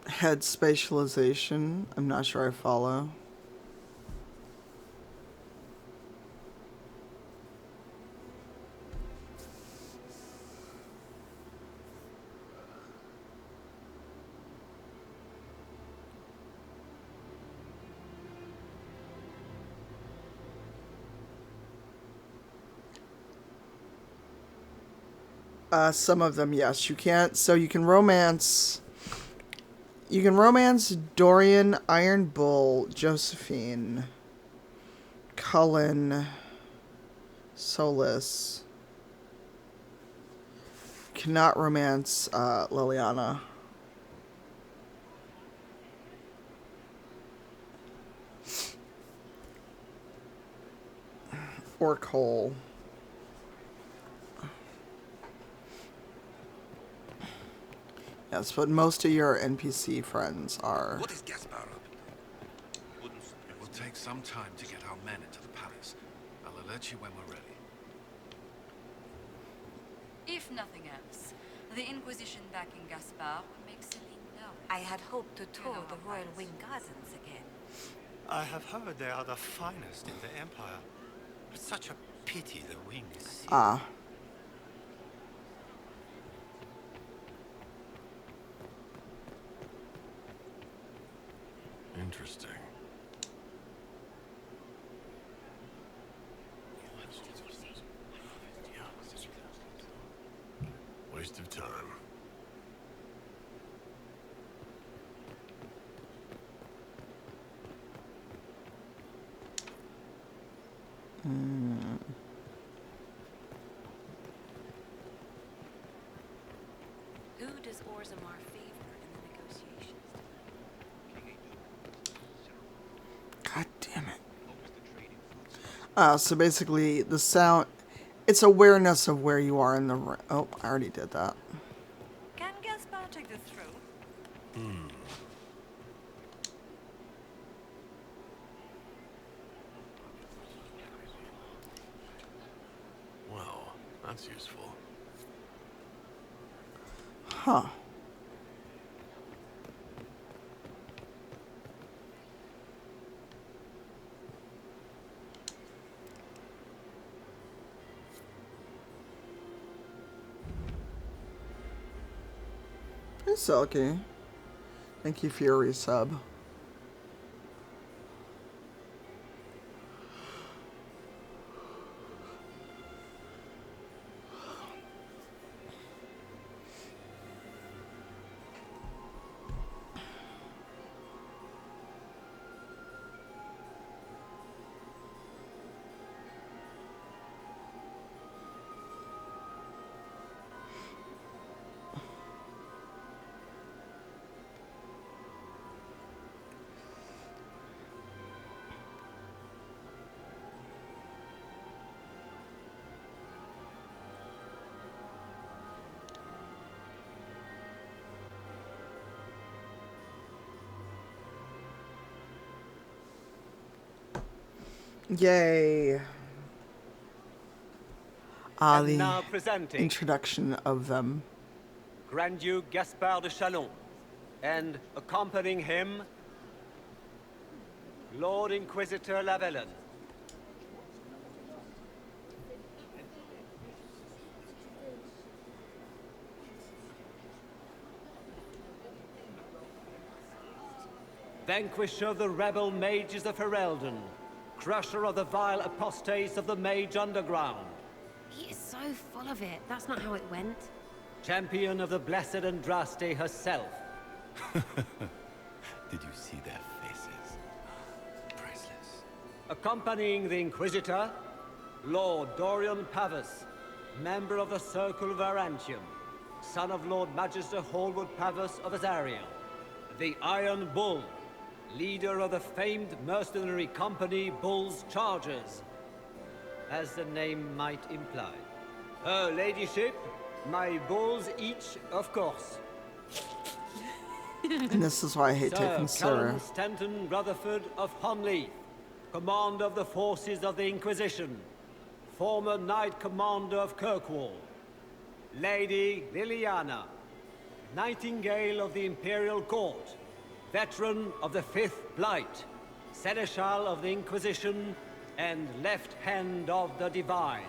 Head spatialization. I'm not sure I follow. Some of them, yes. You can't. So you can romance. You can romance Dorian, Iron Bull, Josephine, Cullen, Solus. Cannot romance Liliana. Or Cole. Yes, but most of your NPC friends are. What is Gaspar up to? It will take some time to get our men into the palace. I'll alert you when we're ready. If nothing else, the Inquisition backing Gaspar will make Celine know. I had hoped to tour the Royal Wing Gardens again. I have heard they are the finest in the Empire. It's such a pity the wing is sealed. Ah. Interesting. Waste of time. Who does Orzammar favor in the negotiations? God damn it. So basically, the sound, it's awareness of where you are in the room. Oh, I already did that. Can Gaspar take the throne? Well, that's useful. Huh. Hey, Selkie. Thank you for your resub. Yay. And now The presenting introduction of them. Grand Duke Gaspard de Chalon, and accompanying him, Lord Inquisitor Lavellan. Vanquisher of the rebel mages of Ferelden, crusher of the vile apostates of the Mage Underground. He is so full of it. That's not how it went. Champion of the Blessed Andraste herself. Did you see their faces? Priceless. Accompanying the Inquisitor, Lord Dorian Pavus, member of the Circle of Arantium, son of Lord Magister Hallwood Pavus of Azariel, the Iron Bull, leader of the famed mercenary company Bull's Chargers, as the name might imply. Her ladyship, my bulls each, of course. And this is why I hate taking Sir Sarah. Cullen Stanton Rutherford of Hunley, commander of the forces of the Inquisition, former Knight Commander of Kirkwall. Lady Liliana, Nightingale of the Imperial Court, veteran of the Fifth Blight, Seneschal of the Inquisition, and Left Hand of the Divine.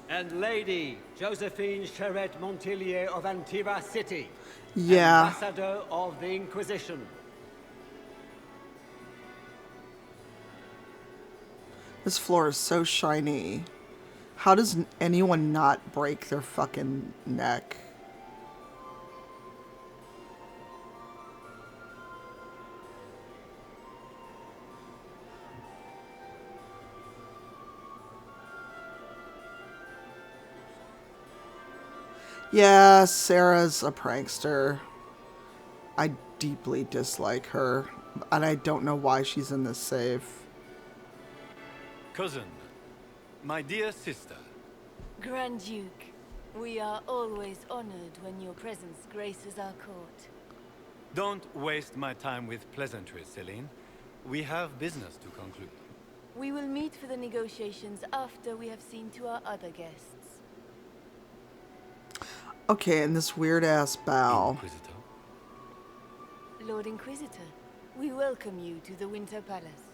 And Lady Josephine Charette Montilier of Antiva City, Yeah. Ambassador of the Inquisition. This floor is so shiny. How does anyone not break their fucking neck? Yeah, Sarah's a prankster. I deeply dislike her, and I don't know why she's in this safe. Cousin, my dear sister. Grand Duke, we are always honored when your presence graces our court. Don't waste my time with pleasantries, Celine. We have business to conclude. We will meet for the negotiations after we have seen to our other guests. Okay, and this weird-ass bow. Inquisitor. Lord Inquisitor, we welcome you to the Winter Palace.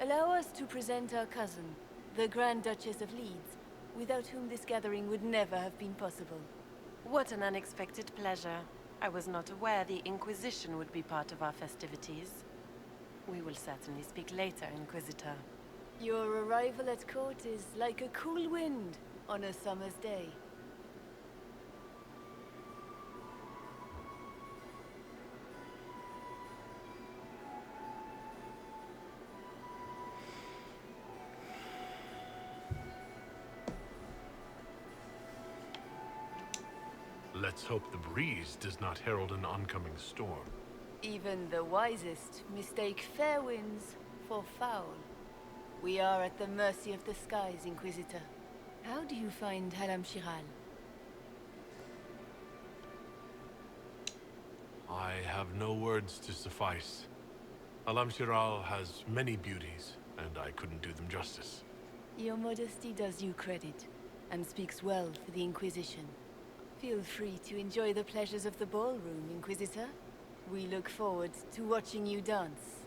Allow us to present our cousin, the Grand Duchess of Leeds, without whom this gathering would never have been possible. What an unexpected pleasure. I was not aware the Inquisition would be part of our festivities. We will certainly speak later, Inquisitor. Your arrival at court is like a cool wind on a summer's day. Let's hope the breeze does not herald an oncoming storm. Even the wisest mistake fair winds for foul. We are at the mercy of the skies, Inquisitor. How do you find Halam Shiral? I have no words to suffice. Alam Shiral has many beauties, and I couldn't do them justice. Your modesty does you credit, and speaks well for the Inquisition. Feel free to enjoy the pleasures of the ballroom, Inquisitor. We look forward to watching you dance.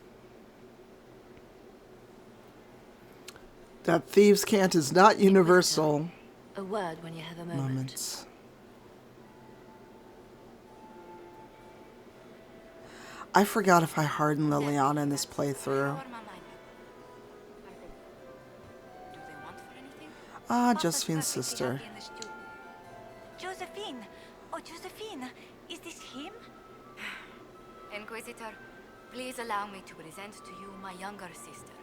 That thieves' cant is not universal. A word when you have a moment. Moments. I forgot if I hardened Liliana in this playthrough. Ah, Josephine's sister. Josephine! Oh, Josephine! Is this him? Inquisitor, please allow me to present to you my younger sister,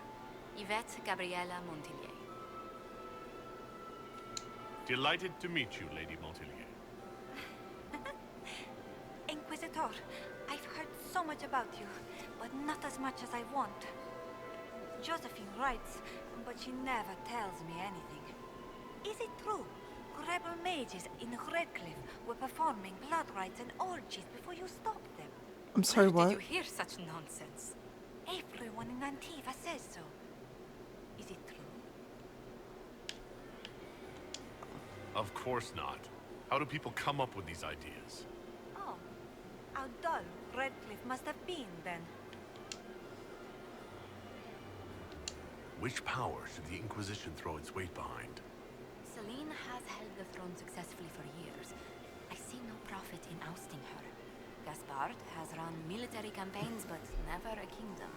Yvette Gabriella Montillier. Delighted to meet you, Lady Montillier. Inquisitor, I've heard so much about you, but not as much as I want. Josephine writes, but she never tells me anything. Is it true? Rebel mages in Redcliffe were performing blood rites and orgies before you stopped them. I'm sorry, Where what? did you hear such nonsense? Everyone in Antiva says so. Is it true? Of course not. How do people come up with these ideas? Oh, how dull Redcliffe must have been then. Which power should the Inquisition throw its weight behind? Celine has held the throne successfully for years. I see no profit in ousting her. Gaspard has run military campaigns, but never a kingdom.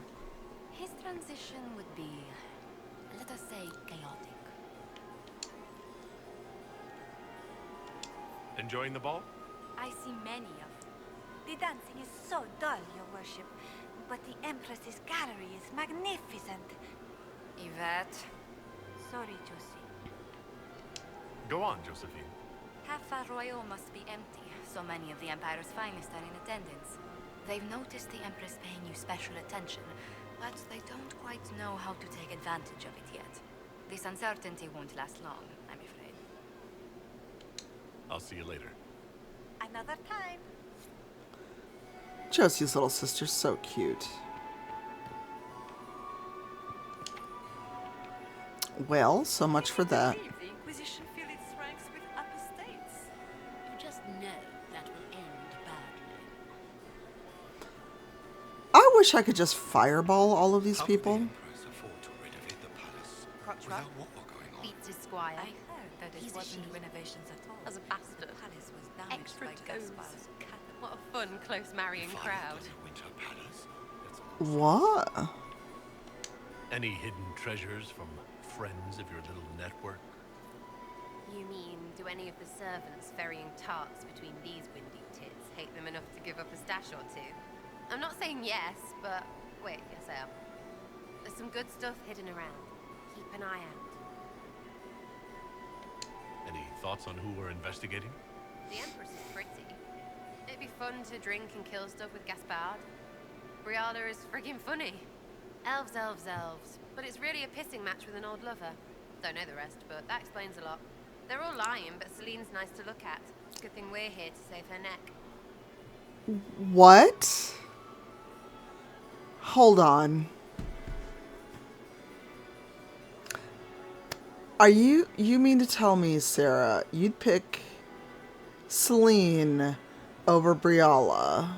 His transition would be, let us say, chaotic. Enjoying the ball? I see many of them. The dancing is so dull, your worship. But the Empress's gallery is magnificent. Yvette. Sorry, Josie. Go on, Josephine. Half Royal must be empty. So many of the Empire's finest are in attendance. They've noticed the Empress paying you special attention, but they don't quite know how to take advantage of it yet. This uncertainty won't last long, I'm afraid. I'll see you later. Another time. Josie's little sister's so cute. Well, so much for that. The Inquisition fill its ranks with apostates. You just know that will end badly. I wish I could just fireball all of these people. Pizza Squire. I heard that it wasn't renovations at all. As a bastard. The palace was damaged Extra by toes. Gaspar's cat. What a fun, close marrying crowd. What? Any hidden treasures from friends of your little network? You mean, do any of the servants ferrying tarts between these windy tits hate them enough to give up a stash or two? I'm not saying yes, but wait, yes I am. There's some good stuff hidden around. Keep an eye out. Any thoughts on who we're investigating? The Empress is pretty. It'd be fun to drink and kill stuff with Gaspard. Briala is friggin' funny. Elves, elves, elves. But it's really a pissing match with an old lover. Don't know the rest, but that explains a lot. They're all lying, but Celine's nice to look at. Good thing we're here to save her neck. What? Hold on. You mean to tell me, Sarah, you'd pick Celine over Briala,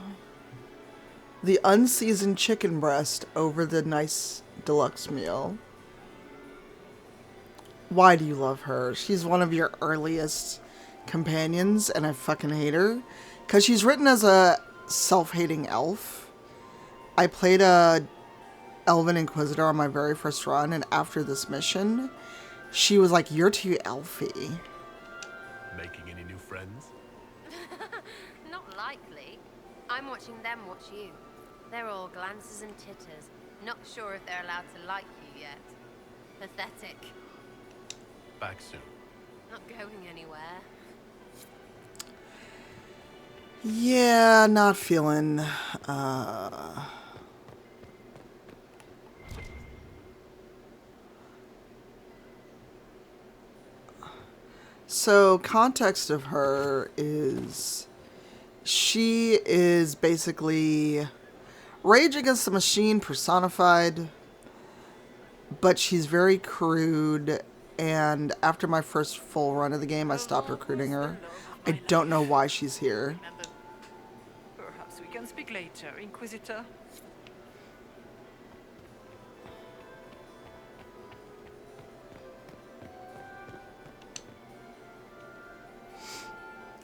the unseasoned chicken breast over the nice deluxe meal? Why do you love her? She's one of your earliest companions, and I fucking hate her. Because she's written as a self-hating elf. I played a Elven Inquisitor on my very first run, and after this mission, she was like, "You're too elfy." Making any new friends? Not likely. I'm watching them watch you. They're all glances and titters. Not sure if they're allowed to like you yet. Pathetic. Back soon. Not going anywhere. Yeah, not feeling, So, context of her is she is basically Rage Against the Machine personified, but she's very crude, and after my first full run of the game, I stopped recruiting her. I don't know why she's here. Perhaps we can speak later, Inquisitor.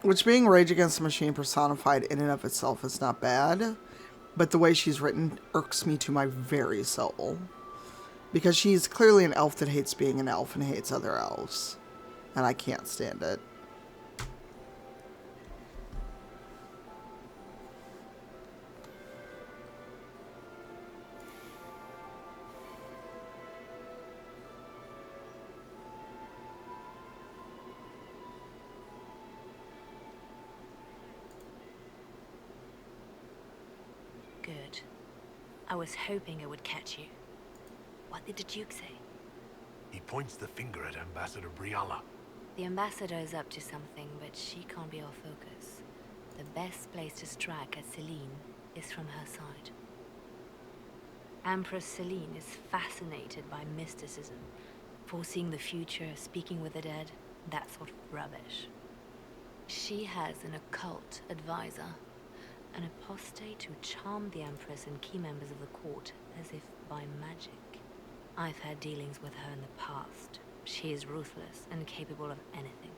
Which, being Rage Against the Machine personified in and of itself is not bad, but the way she's written irks me to my very soul. Because she's clearly an elf that hates being an elf and hates other elves. And I can't stand it. Good. I was hoping it would catch you. What did the Duke say? He points the finger at Ambassador Briala. The ambassador is up to something, but she can't be our focus. The best place to strike at Celine is from her side. Empress Celine is fascinated by mysticism, foreseeing the future, speaking with the dead, that sort of rubbish. She has an occult advisor, an apostate who charmed the Empress and key members of the court as if by magic. I've had dealings with her in the past. She is ruthless and capable of anything.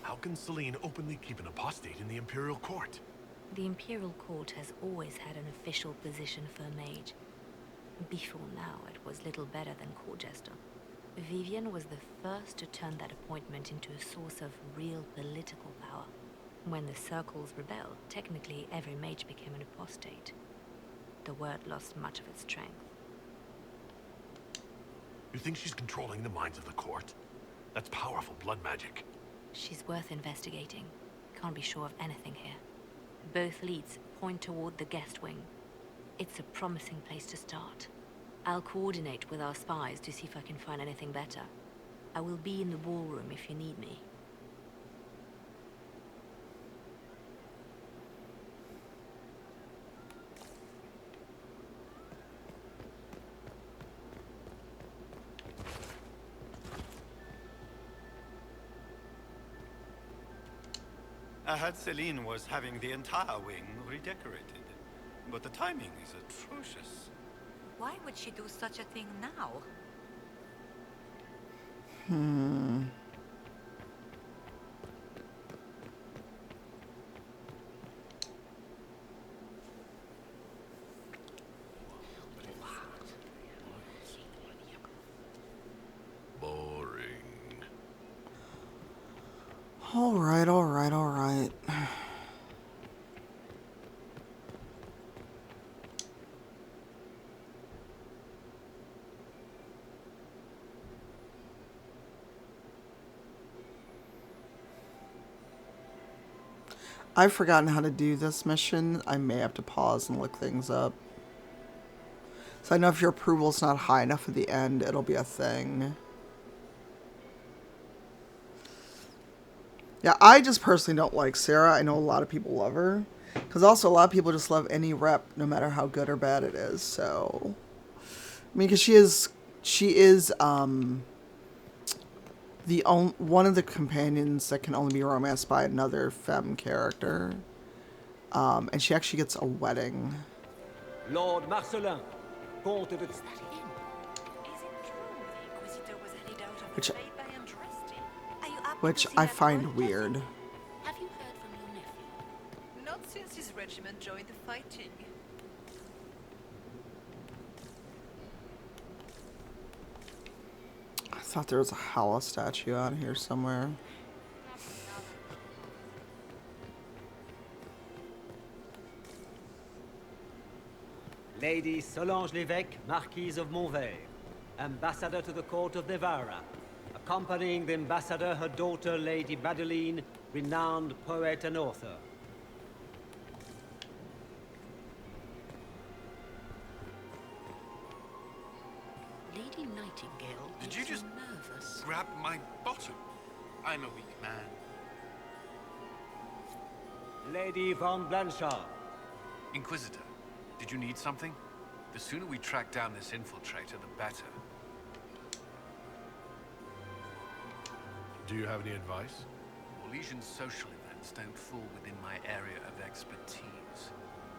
How can Celine openly keep an apostate in the Imperial Court? The Imperial Court has always had an official position for a mage. Before now, it was little better than court jester. Vivian was the first to turn that appointment into a source of real political power. When the circles rebelled, technically every mage became an apostate. The word lost much of its strength. You think she's controlling the minds of the court? That's powerful blood magic. She's worth investigating. Can't be sure of anything here. Both leads point toward the guest wing. It's a promising place to start. I'll coordinate with our spies to see if I can find anything better. I will be in the ballroom if you need me. I heard Celine was having the entire wing redecorated, but the timing is atrocious. Why would she do such a thing now? Boring. All right, all right, all right. I've forgotten how to do this mission. I may have to pause and look things up. So I know if your approval's not high enough at the end, it'll be a thing. Yeah, I just personally don't like Sarah. I know a lot of people love her. Because also a lot of people just love any rep, no matter how good or bad it is. So, I mean, because she is one of the companions that can only be romanced by another femme character. And she actually gets a wedding. Lord Marcelin, Comte de... Which I find weird. Have you heard from your nephew? Not since his regiment joined the fighting. I thought there was a Hala statue out here somewhere. Lady Solange Lévesque, Marquise of Montveil, ambassador to the court of Navarra. Accompanying the ambassador, her daughter, Lady Madeline, renowned poet and author. Lady Nightingale Did you just nervous. grab my bottom? I'm a weak man. Lady von Blanchard. Inquisitor, did you need something? The sooner we track down this infiltrator, the better. Do you have any advice? Orlesian social events don't fall within my area of expertise.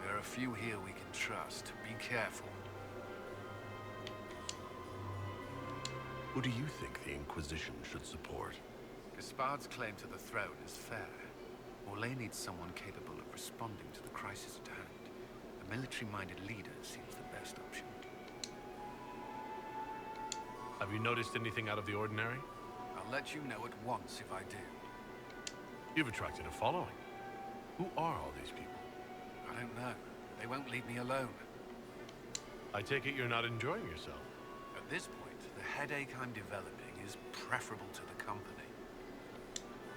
There are a few here we can trust. Be careful. Who do you think the Inquisition should support? Gaspard's claim to the throne is fair. Orlais needs someone capable of responding to the crisis at hand. A military-minded leader seems the best option. Have you noticed anything out of the ordinary? I'll let you know at once if I do. You've attracted a following. Who are all these people? I don't know. They won't leave me alone. I take it you're not enjoying yourself. At this point, the headache I'm developing is preferable to the company.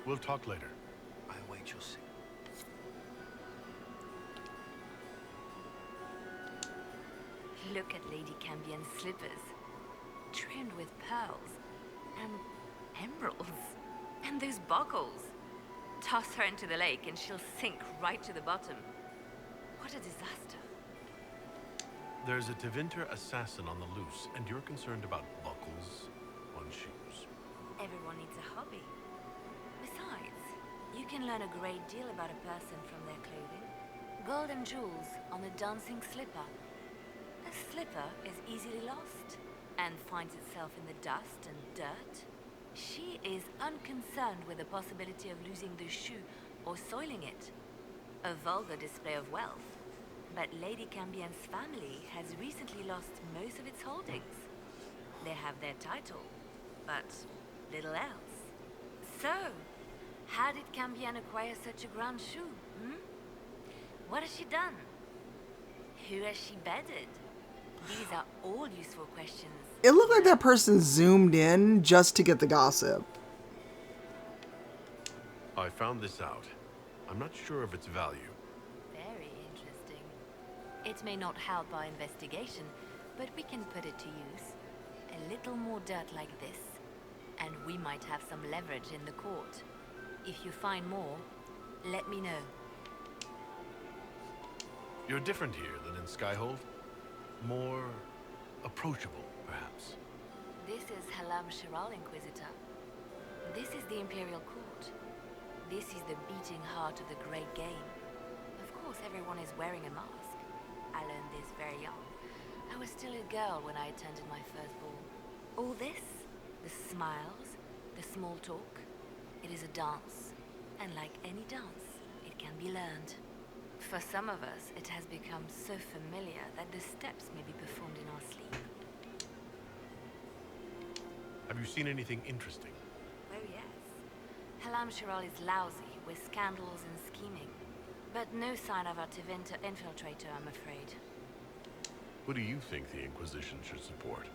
We'll talk later. I await your signal. Look at Lady Cambion's slippers, trimmed with pearls and emeralds, and those buckles. Toss her into the lake and she'll sink right to the bottom. What a disaster. There's a Tevinter assassin on the loose, and you're concerned about buckles on shoes. Everyone needs a hobby. Besides, you can learn a great deal about a person from their clothing. Gold and jewels on a dancing slipper. A slipper is easily lost and finds itself in the dust and dirt. She is unconcerned with the possibility of losing the shoe or soiling it. A vulgar display of wealth. But Lady Cambion's family has recently lost most of its holdings. They have their title, but little else. So, how did Cambion acquire such a grand shoe, What has she done? Who has she bedded? These are all useful questions. It looked like that person zoomed in just to get the gossip. I found this out. I'm not sure of its value. Very interesting. It may not help our investigation, but we can put it to use. A little more dirt like this, and we might have some leverage in the court. If you find more, let me know. You're different here than in Skyhold. More approachable, perhaps. This is Halam Shiral, Inquisitor. This is the Imperial Court. This is the beating heart of the Great Game. Of course, everyone is wearing a mask. I learned this very young. I was still a girl when I attended my first ball. All this, the smiles, the small talk, it is a dance. And like any dance, it can be learned. For some of us, it has become so familiar that the steps may be performed in our sleep. Have you seen anything interesting? Oh yes. Halam Shiral is lousy with scandals and scheming. But no sign of our Tevinter infiltrator, I'm afraid. Who do you think the Inquisition should support?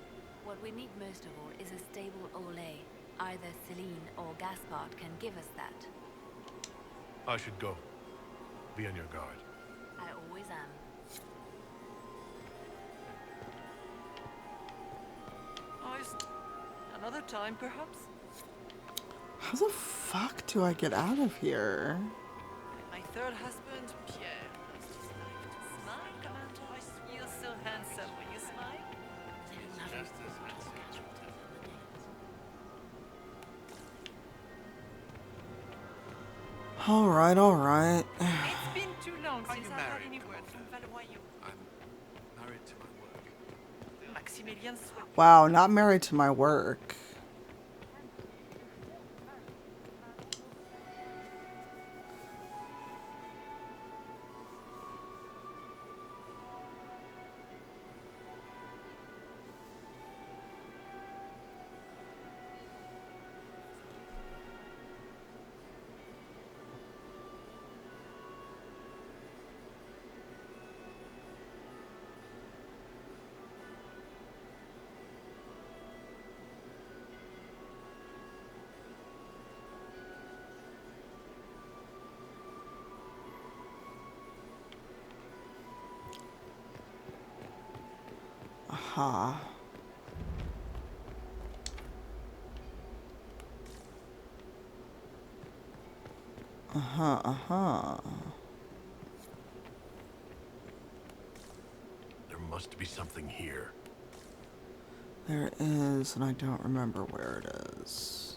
What we need most of all is a stable Olay. Either Celine or Gaspard can give us that. I should go. Be on your guard. I always am. Another time, perhaps? How the fuck do I get out of here? My third husband, Pierre. Smile, Commander. You're so handsome when you smile. Just as handsome. Alright, alright. It's been too long since I've had any word from Valois. I'm married to my work. Maximilian Swift. Wow, not married to my work. Aha. There must be something here. There is, and I don't remember where it is.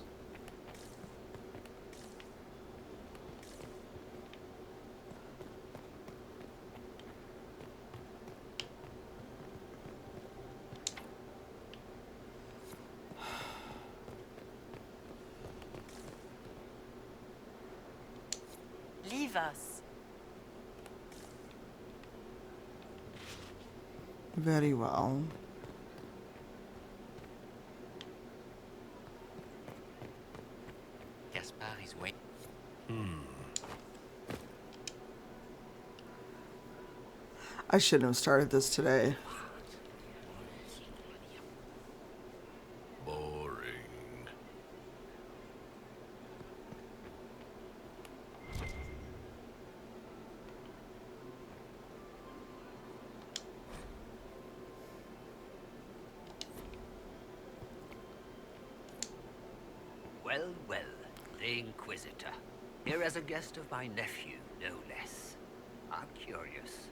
Leave us. Very well. Gaspard is waiting. I shouldn't have started this today. Boring. Well, well, the Inquisitor. Here as a guest of my nephew, no less. I'm curious.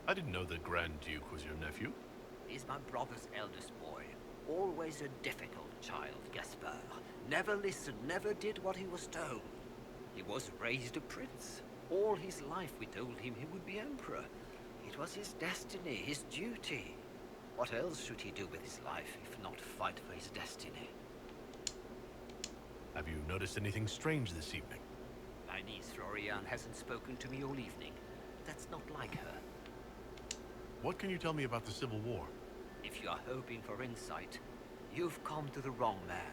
I didn't know the Grand Duke was your nephew. He's my brother's eldest boy. Always a difficult child, Gaspard. Never listened, never did what he was told. He was raised a prince. All his life we told him he would be emperor. It was his destiny, his duty. What else should he do with his life if not fight for his destiny? Have you noticed anything strange this evening? My niece Florian hasn't spoken to me all evening. That's not like her. What can you tell me about the Civil War? If you are hoping for insight, you've come to the wrong man.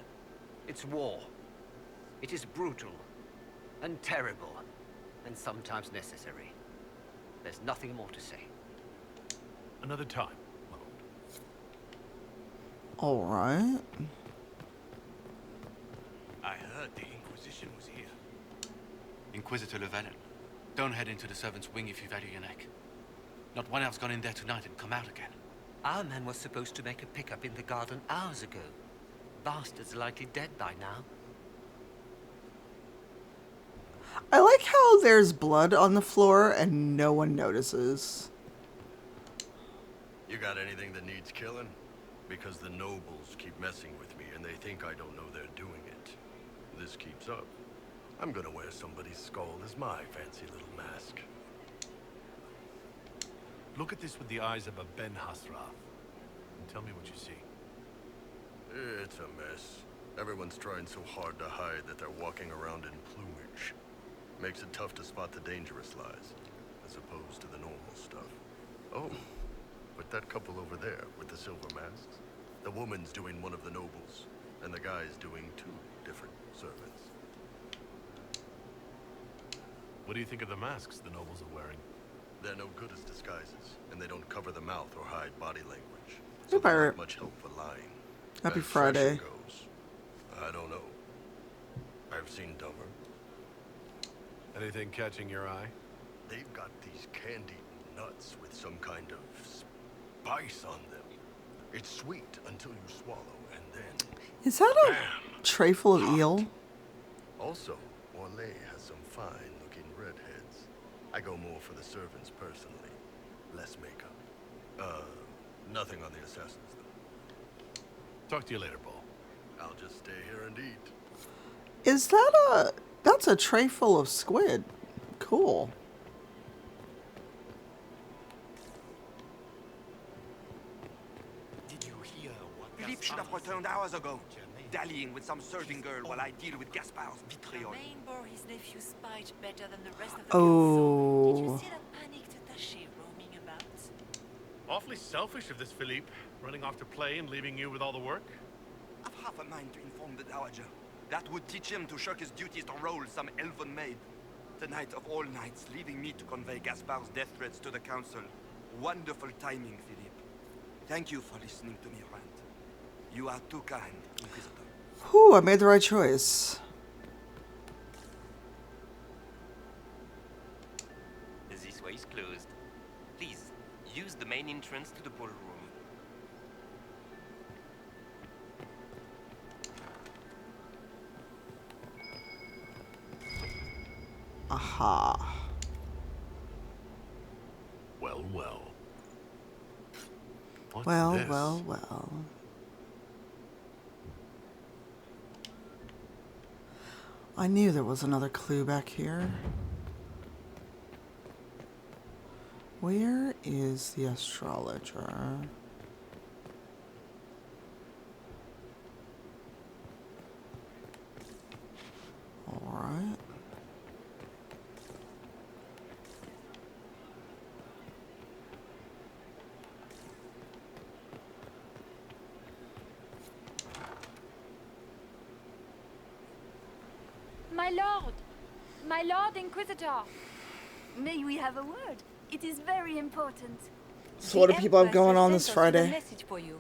It's war. It is brutal, and terrible, and sometimes necessary. There's nothing more to say. Another time. Alright. I heard the Inquisition was here. Inquisitor Llewellyn, don't head into the servants' wing if you value your neck. Not one else gone in there tonight and come out again. Our man was supposed to make a pickup in the garden hours ago. Bastard's likely dead by now. I like how there's blood on the floor and no one notices. You got anything that needs killing? Because the nobles keep messing with me and they think I don't know they're doing it. If this keeps up, I'm gonna wear somebody's skull as my fancy little mask. Look at this with the eyes of a Ben Hasrath. And tell me what you see. It's a mess. Everyone's trying so hard to hide that they're walking around in plumage. Makes it tough to spot the dangerous lies, as opposed to the normal stuff. Oh, but that couple over there with the silver masks, the woman's doing one of the nobles, and the guy's doing 2 different servants. What do you think of the masks the nobles are wearing? They're no good as disguises, and they don't cover the mouth or hide body language. Hey, So they're Pirate. not much help for lying. Happy As Friday. fashion goes, I don't know. I've seen dumber. Anything catching your eye? They've got these candied nuts with some kind of spice on them. It's sweet until you swallow, and then... Is that a tray full of eel? Also, Orlais has some fine-looking redheads. I go more for the servants personally. Less makeup. Nothing on the assassins, though. Talk to you later, Bull. I'll just stay here and eat. Is that a... That's a tray full of squid. Cool. Did you hear what Philippe should have returned hours ago, dallying with some serving girl while I deal with Gaspard's vitriol. Germain bore his nephew's spite better than the rest of the Oh. council. Did you see that panicked attaché roaming about? Awfully selfish of this Philippe, running off to play and leaving you with all the work. I've half a mind to inform the Dowager. That would teach him to shirk his duties to roll some elven maid. Tonight of all nights, leaving me to convey Gaspard's death threats to the council. Wonderful timing, Philippe. Thank you for listening to me rant. You are too kind, Inquisitor. Whew, I made the right choice. This way is closed. Please, use the main entrance to the ballroom. Aha. Well, well. What's Well, this? well, well. I knew there was another clue back here. Where is the astrologer? All right. My Lord Inquisitor. May we have a word? It is very important. So what do people have going on this Friday? Message for you.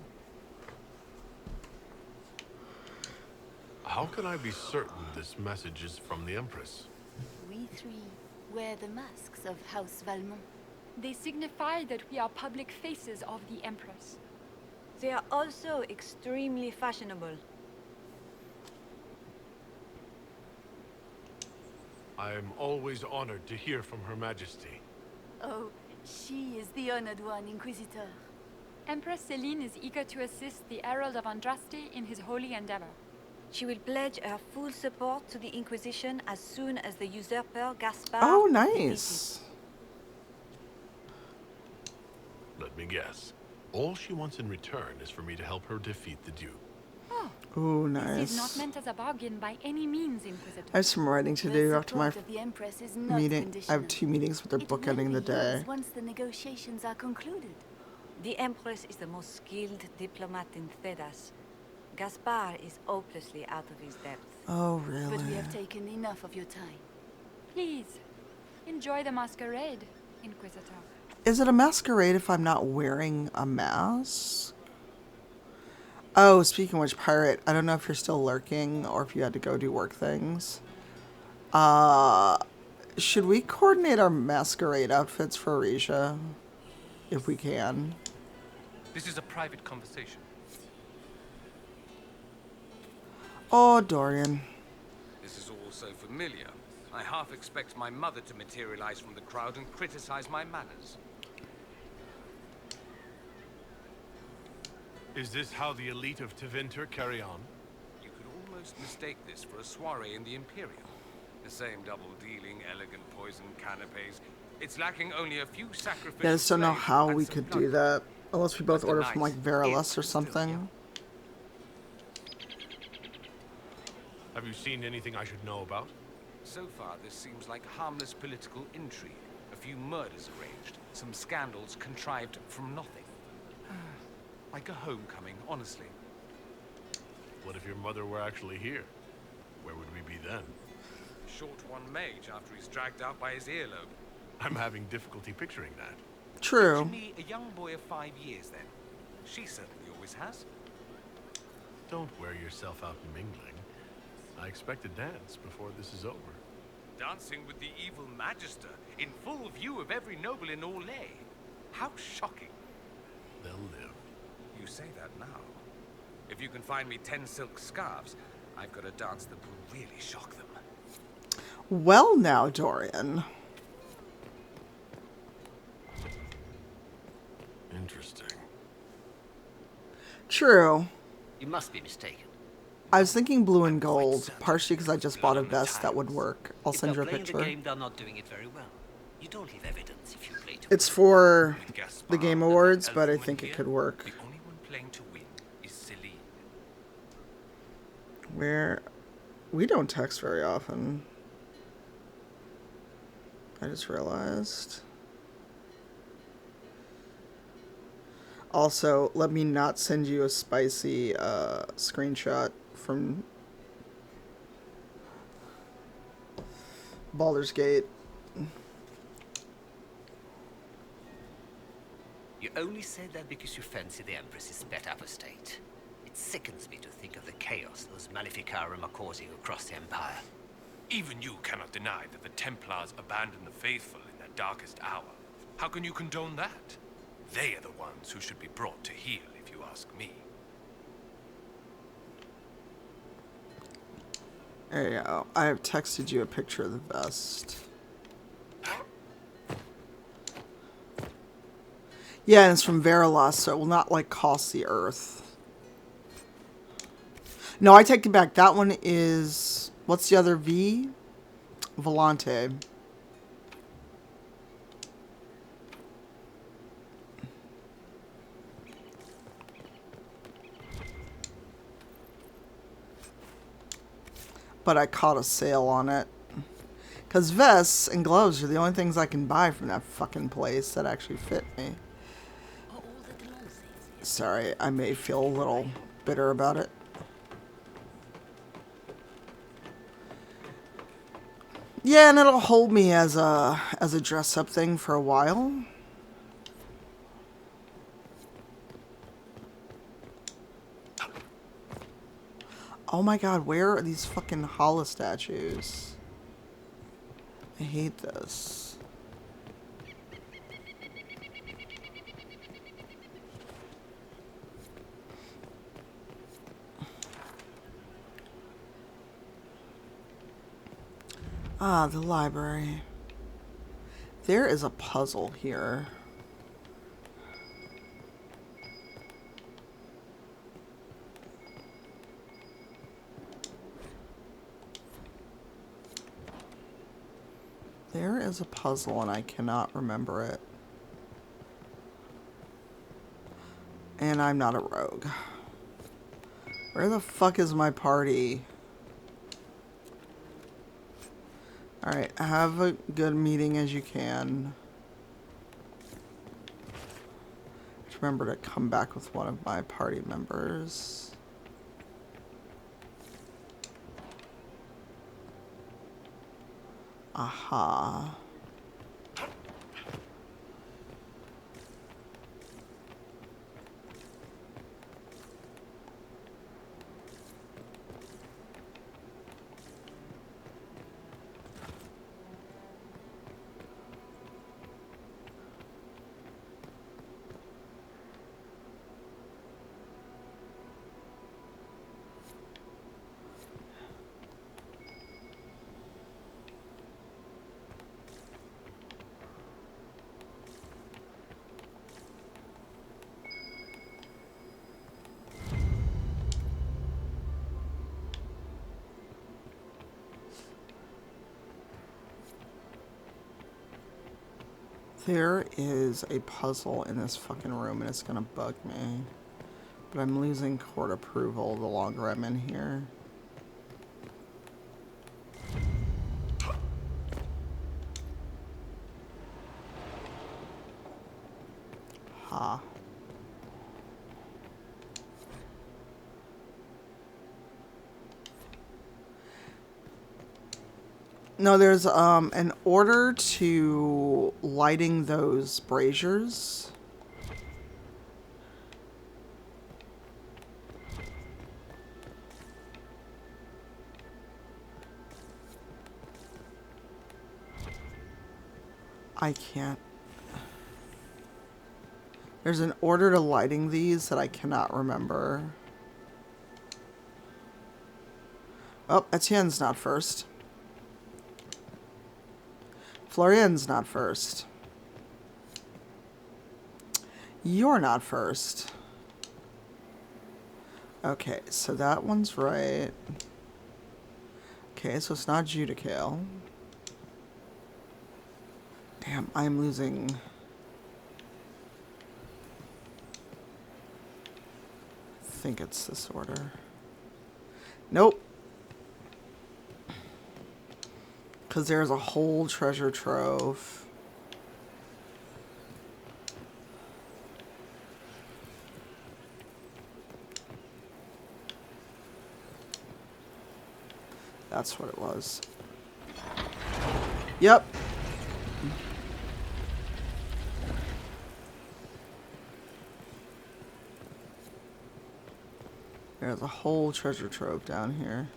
How can I be certain this message is from the Empress? We 3 wear the masks of House Valmont. They signify that we are public faces of the Empress. They are also extremely fashionable. I am always honored to hear from Her Majesty. Oh, she is the honored one, Inquisitor. Empress Celine is eager to assist the Herald of Andraste in his holy endeavor. She will pledge her full support to the Inquisition as soon as the usurper Gaspard... Oh, nice. Let me guess. All she wants in return is for me to help her defeat the Duke. Oh, Ooh, this is not nice. meant as a bargain by any means, Inquisitor. I have some writing to do after my Support of the Empress is not meeting. I conditional. have 2 meetings with their It book will ending the be yours day. once the negotiations are concluded. The Empress is the most skilled diplomat in Thedas. Gaspard is hopelessly out of his depth. Oh, But really? we have taken enough of your time. Please, enjoy the masquerade, Inquisitor. Is it a masquerade if I'm not wearing a mask? Oh, speaking of which, Pirate, I don't know if you're still lurking or if you had to go do work things. Should we coordinate our masquerade outfits for Arisha? If we can. This is a private conversation. Oh, Dorian. This is all so familiar. I half expect my mother to materialize from the crowd and criticize my manners. Is this how the elite of Tevinter carry on? You could almost mistake this for a soiree in the Imperial. The same double-dealing, elegant poison canapes. It's lacking only a few sacrificial Yeah, I just don't know slaves how and we some could blood. do that. Unless we both But the order from like knights Verilus or something. Have you seen anything I should know about? So far, this seems like harmless political intrigue. A few murders arranged, some scandals contrived from nothing. Like a homecoming, honestly. What if your mother were actually here? Where would we be then? Short one mage after he's dragged out by his earlobe. I'm having difficulty picturing that. True. Picture me a young boy of 5 years then. She certainly always has. Don't wear yourself out mingling. I expect a dance before this is over. Dancing with the evil magister in full view of every noble in Orlais. How shocking. They'll live. You say that now. If you can find me 10 silk scarves, I've got a dance that will really shock them. Well now, Dorian. Interesting. True. You must be mistaken. I was thinking blue and gold, partially because I just bought a vest that would work. I'll send you a picture. If they're playing the game, they're not doing it very well. You don't leave evidence if you play to It's for the Game Awards, but I think it could work. The only one playing to win is Celine. Where we don't text very often. I just realized. Also, let me not send you a spicy screenshot from Baldur's Gate. You only say that because you fancy the Empress's pet apostate. It sickens me to think of the chaos those Maleficarum are causing across the Empire. Even you cannot deny that the Templars abandoned the faithful in their darkest hour. How can you condone that? They are the ones who should be brought to heel, if you ask me. There you go. I have texted you a picture of the vest. Yeah, and it's from Verilus, so it will not, like, cost the earth. No, I take it back. That one is... What's the other V? Volante. But I caught a sale on it. Because vests and gloves are the only things I can buy from that fucking place that actually fit me. Sorry, I may feel a little bitter about it. Yeah, and it'll hold me as a dress-up thing for a while. Oh my god, where are these fucking Hala statues? I hate this. Ah, the library. There is a puzzle here. There is a puzzle and I cannot remember it. And I'm not a rogue. Where the fuck is my party? Alright, have a good meeting as you can. Just remember to come back with one of my party members. Aha. There is a puzzle in this fucking room and it's gonna bug me. But I'm losing court approval the longer I'm in here. Ha. No, there's an order to lighting those braziers. I can't. There's an order to lighting these that I cannot remember. Oh, Etienne's not first. Florian's not first. You're not first. Okay, so that one's right. Okay, so it's not Judicael. Damn, I'm losing. I think it's this order. Nope. Because there's a whole treasure trove. That's what it was. Yep. There's a whole treasure trove down here.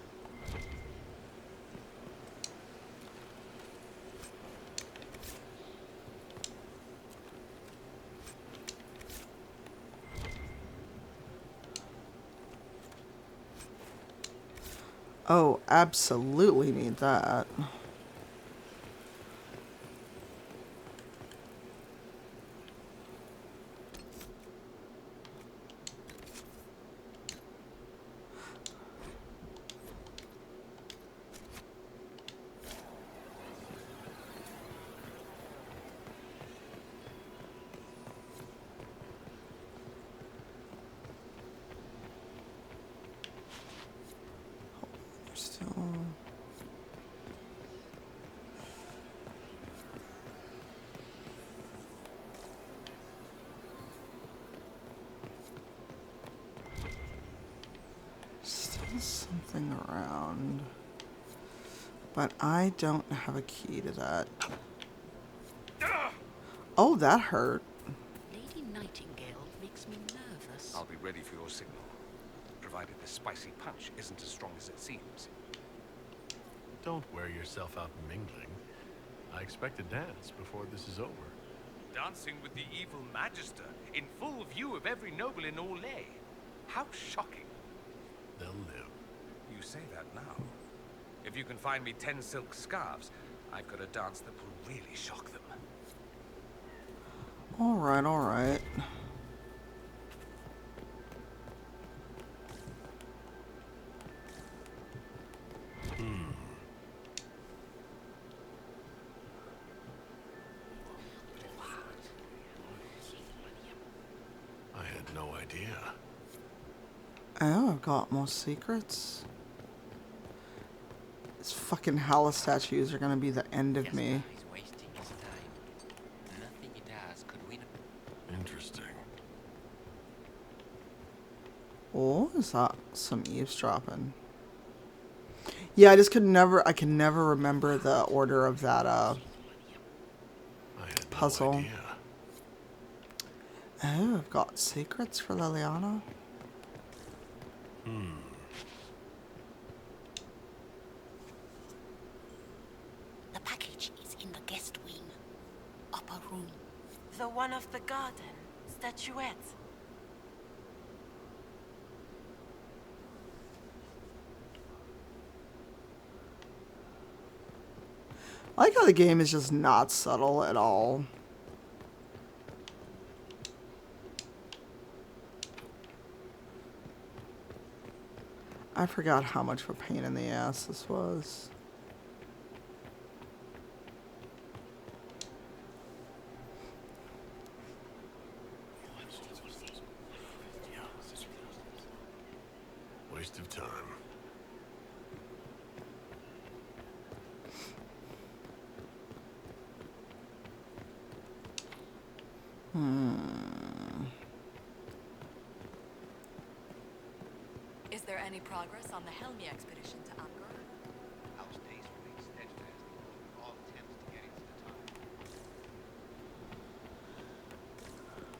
Oh, absolutely need that. Something around, but I don't have a key to that. Oh, that hurt. Lady Nightingale makes me nervous. I'll be ready for your signal, provided the spicy punch isn't as strong as it seems. Don't wear yourself out mingling. I expect a dance before this is over. Dancing with the evil Magister in full view of every noble in Orlais. How shocking. They'll live. You say that now. If you can find me 10 silk scarves, I've got a dance that will really shock them. Alright, alright. I had no idea. Oh, I've got more secrets. These fucking Hala statues are gonna be the end of me. He's wasting his time. Nothing he does could win. Interesting. Oh, is that some eavesdropping? Yeah, I can never remember the order of that puzzle. No idea. Oh, I've got secrets for Liliana. The package is in the guest wing. Upper room. The one of the garden. Statuette. I like how the game is just not subtle at all. I forgot how much of a pain in the ass this was. Waste of time. Is there any progress on the Helmi expedition to Amgor? Our stays remain steadfast in all attempts to get into the tunnel.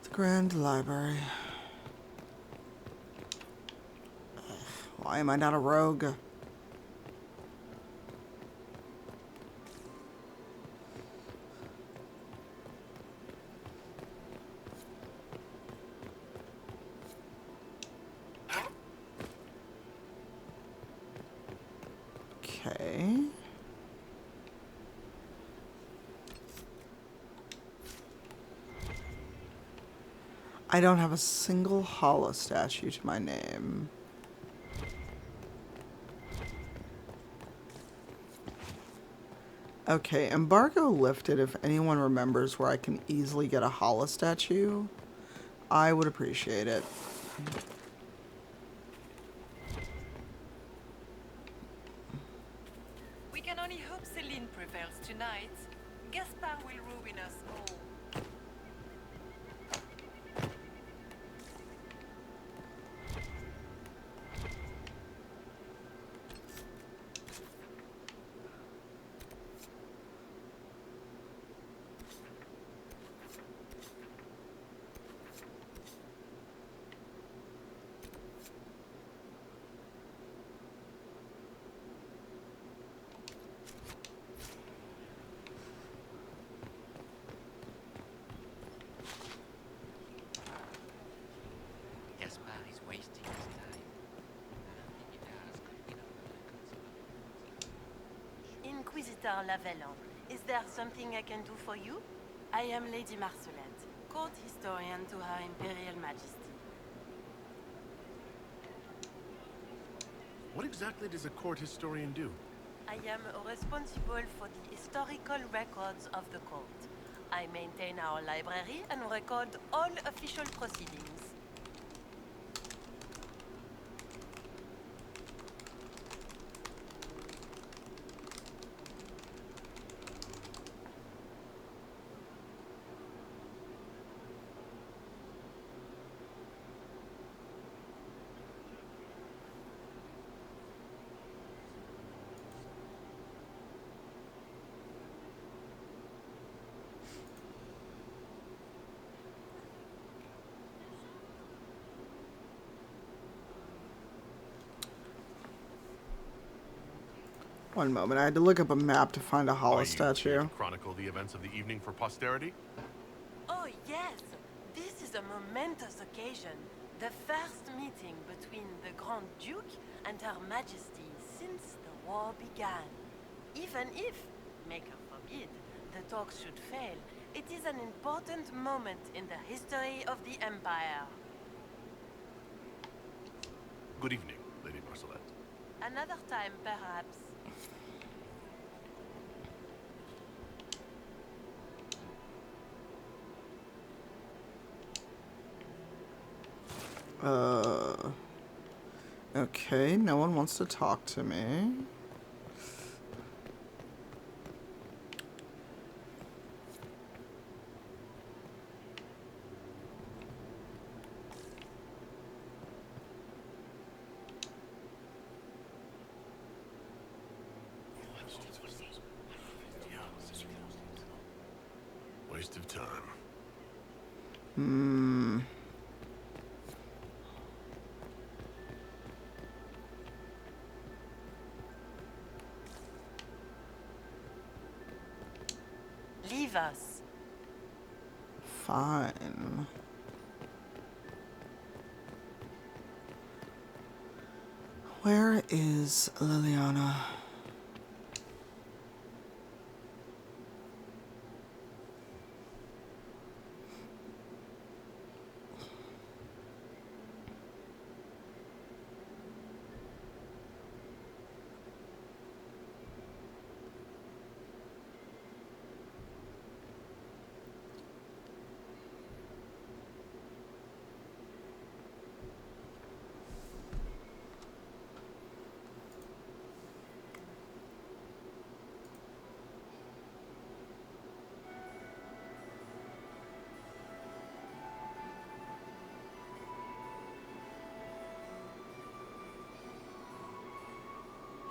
The Grand Library. Ugh, why am I not a rogue? Okay. I don't have a single hollow statue to my name. Okay, embargo lifted. If anyone remembers where I can easily get a hollow statue, I would appreciate it. We can only hope Celine prevails tonight. Gaspard will ruin us all. Gaspard is wasting his time. Nothing he does could win over the consular. Inquisitor Lavellan, is there something I can do for you? I am Lady Marcelette, court historian to Her Imperial Majesty. What exactly does a court historian do? I am responsible for the historical records of the court. I maintain our library and record all official proceedings. One moment, I had to look up a map to find a hollow statue. Chronicle the events of the evening for posterity? Oh yes, this is a momentous occasion. The first meeting between the Grand Duke and Her Majesty since the war began. Even if, Maker forbid, the talks should fail, it is an important moment in the history of the Empire. Good evening, Lady Marcelette. Another time, perhaps. Okay, no one wants to talk to me. Waste of time. Leave us. Fine. Where is Liliana?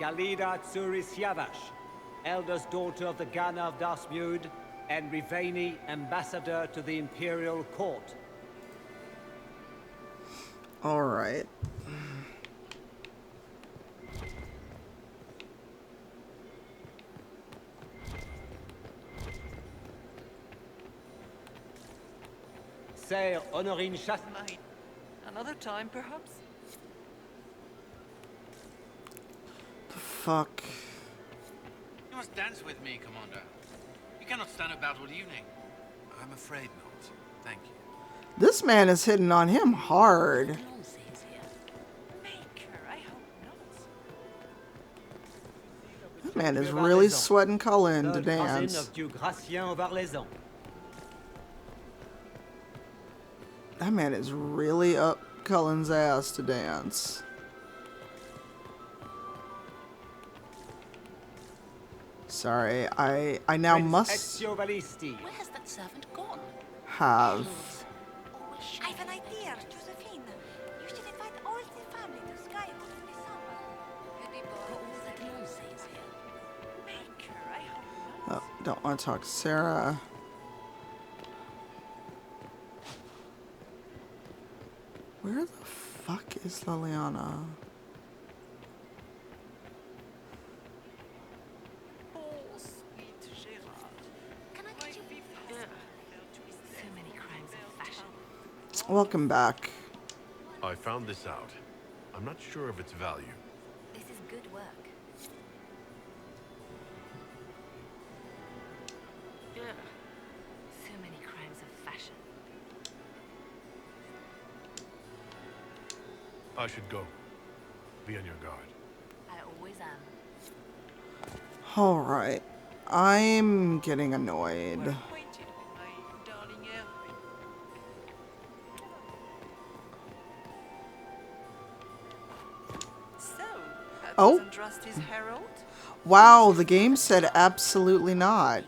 Galida Tsuris Yavash, eldest daughter of the Ghana of Dasmud, and Riveni, ambassador to the Imperial Court. All right. Sire Honorine Chastain. Another time, perhaps? The fuck? You must dance with me, Commander. You cannot stand about all evening. I'm afraid not. Thank you. This man is hitting on him hard. Maker, I hope not. That man is really sweating Cullen to Third cousin dance. of Duke Gratien of Arlezon. That man is really up Cullen's ass to dance. Sorry, I now Prince must Ezio Valisti. Where has that servant gone? have. I have an idea, Josephine. You should invite all the family to Skyhold this summer. All that nonsense here. Maker, I hope not. Oh, don't want to talk to Sarah. Where the fuck is Liliana? Oh, sweet Gerard. Can I get you? So many crimes of fashion. Welcome back. I found this out. I'm not sure of its value. This is good work. So many crimes of fashion. I should go. Be on your guard. I always am. Alright. I'm getting annoyed. Acquainted with my darling Hervé. So, Oh. doesn't trust his herald? Wow, the game said absolutely not.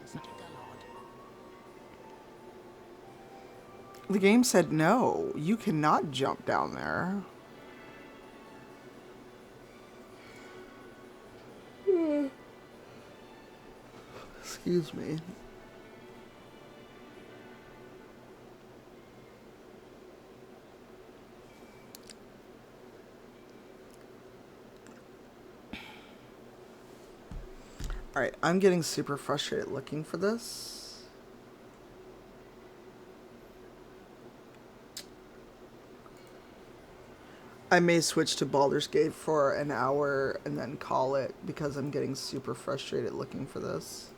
The game said no, you cannot jump down there. Excuse me. Alright, I'm getting super frustrated looking for this. I may switch to Baldur's Gate for an hour and then call it because I'm getting super frustrated looking for this.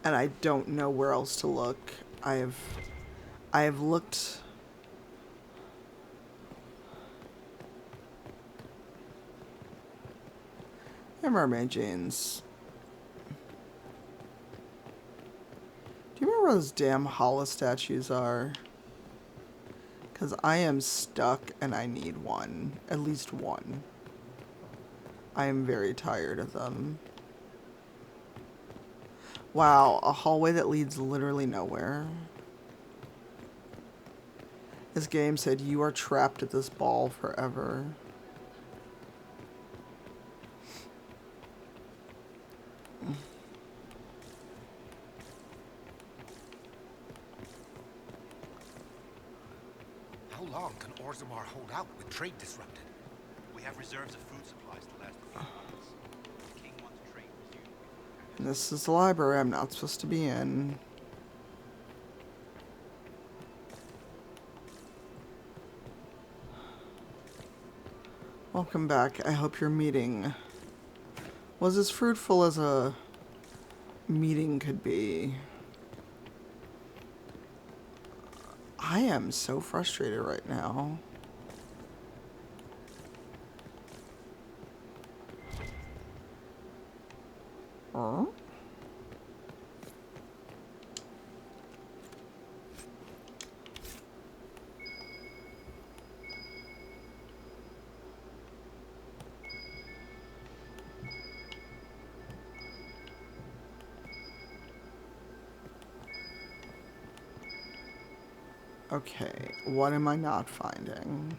And I don't know where else to look. I have looked. And mermaid jeans. Do you remember where those damn Hala statues are? Because I am stuck and I need one. At least one. I am very tired of them. Wow, a hallway that leads literally nowhere. This game said you are trapped at this ball forever. How long can Orzammar hold out with trade disrupted? We have reserves of food supplies to last a few months. The king wants trade resumed. And this is the library I'm not supposed to be in. Welcome back. I hope your meeting was as fruitful as a meeting could be. I am so frustrated right now. Huh? Okay, what am I not finding?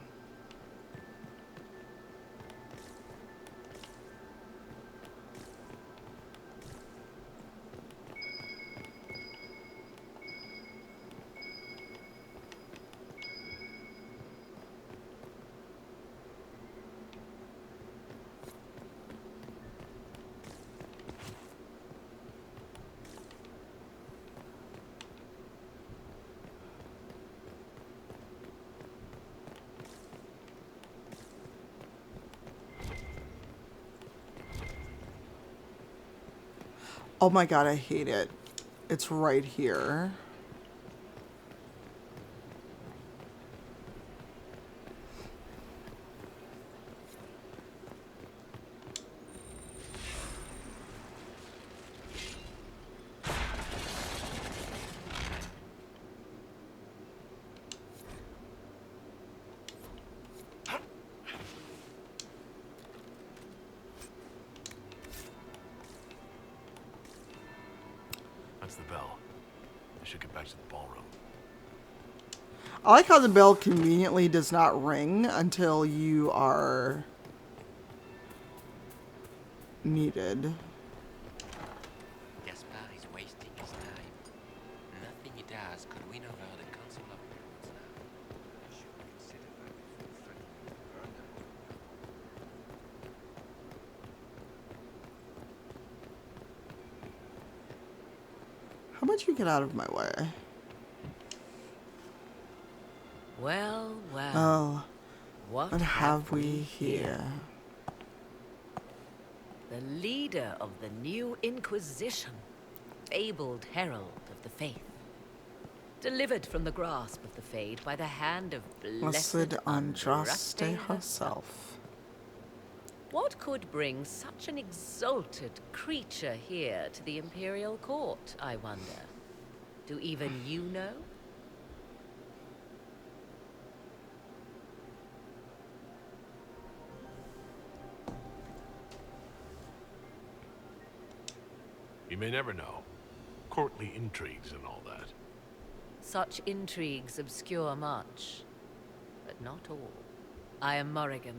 Oh my god, I hate it. It's right here. That's the bell. I should get back to the ballroom. I like how the bell conveniently does not ring until you are needed. Gaspar is wasting his time. Nothing he does could win over the Council of Heralds now. I should consider that before threatening to burn them. How about you get out of my way? Well, well. Oh, What have we here? The leader of the new Inquisition, fabled herald of the faith. Delivered from the grasp of the Fade by the hand of Blessed Andraste herself. What could bring such an exalted creature here to the Imperial Court, I wonder? Do even you know? You may never know. Courtly intrigues and all that. Such intrigues obscure much, but not all. I am Morrigan.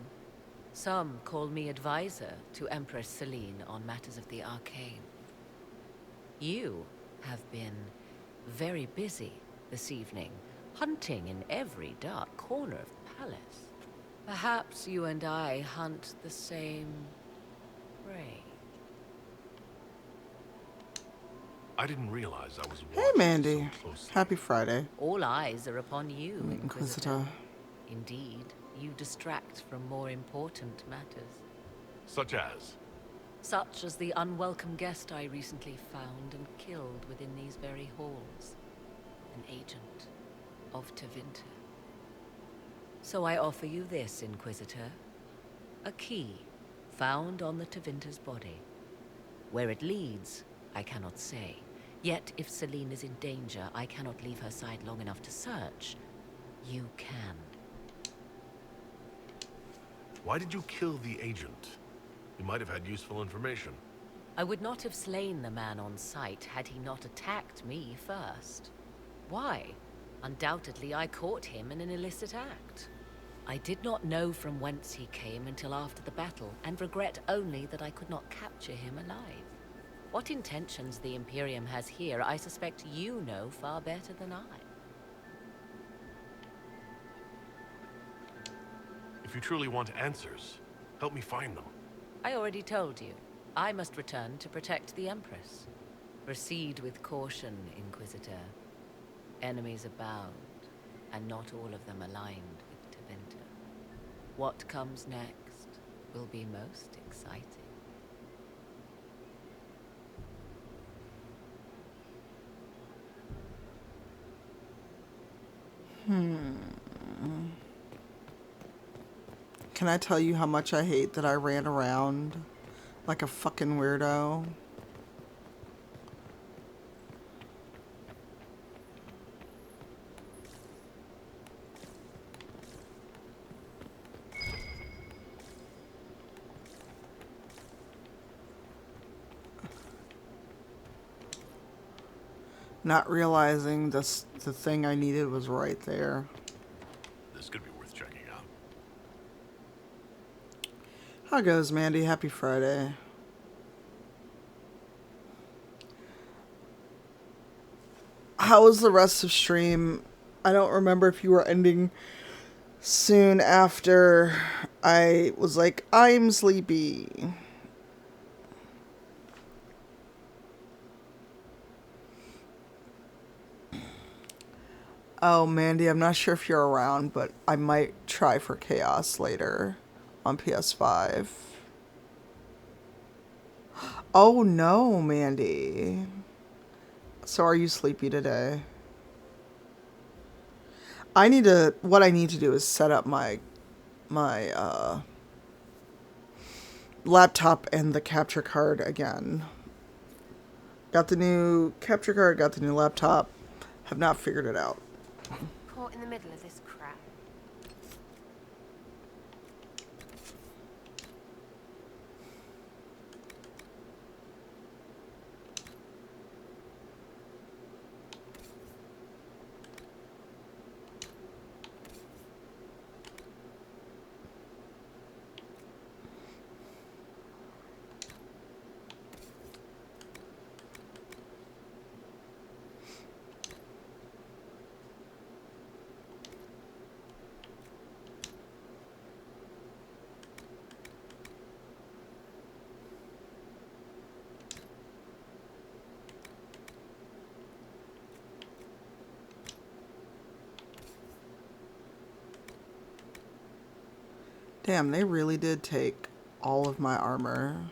Some call me advisor to Empress Celine on matters of the arcane. You have been very busy this evening, hunting in every dark corner of the palace. Perhaps you and I hunt the same prey. I didn't realize I was Hey, watching Mandy. so closely. Happy Friday. All eyes are upon you, Inquisitor. Inquisitor. Indeed, you distract from more important matters. Such as? Such as the unwelcome guest I recently found and killed within these very halls. An agent of Tevinter. So I offer you this, Inquisitor. A key found on the Tevinter's body. Where it leads, I cannot say. Yet, if Celine is in danger, I cannot leave her side long enough to search. You can. Why did you kill the agent? You might have had useful information. I would not have slain the man on sight had he not attacked me first. Why? Undoubtedly, I caught him in an illicit act. I did not know from whence he came until after the battle, and regret only that I could not capture him alive. What intentions the Imperium has here, I suspect you know far better than I. If you truly want answers, help me find them. I already told you. I must return to protect the Empress. Proceed with caution, Inquisitor. Enemies abound, and not all of them aligned with Tevinter. What comes next will be most exciting. Can I tell you how much I hate that I ran around like a fucking weirdo? Not realizing the thing I needed was right there. This could be worth checking out. How goes, Mandy? Happy Friday. How was the rest of stream? I don't remember if you were ending soon after I was like, I'm sleepy. Oh, Mandy, I'm not sure if you're around, but I might try for Chaos later on PS5. Oh no, Mandy. So are you sleepy today? What I need to do is set up my laptop and the capture card again. Got the new capture card, got the new laptop. Have not figured it out. Caught in the middle of this crap. Damn, they really did take all of my armor.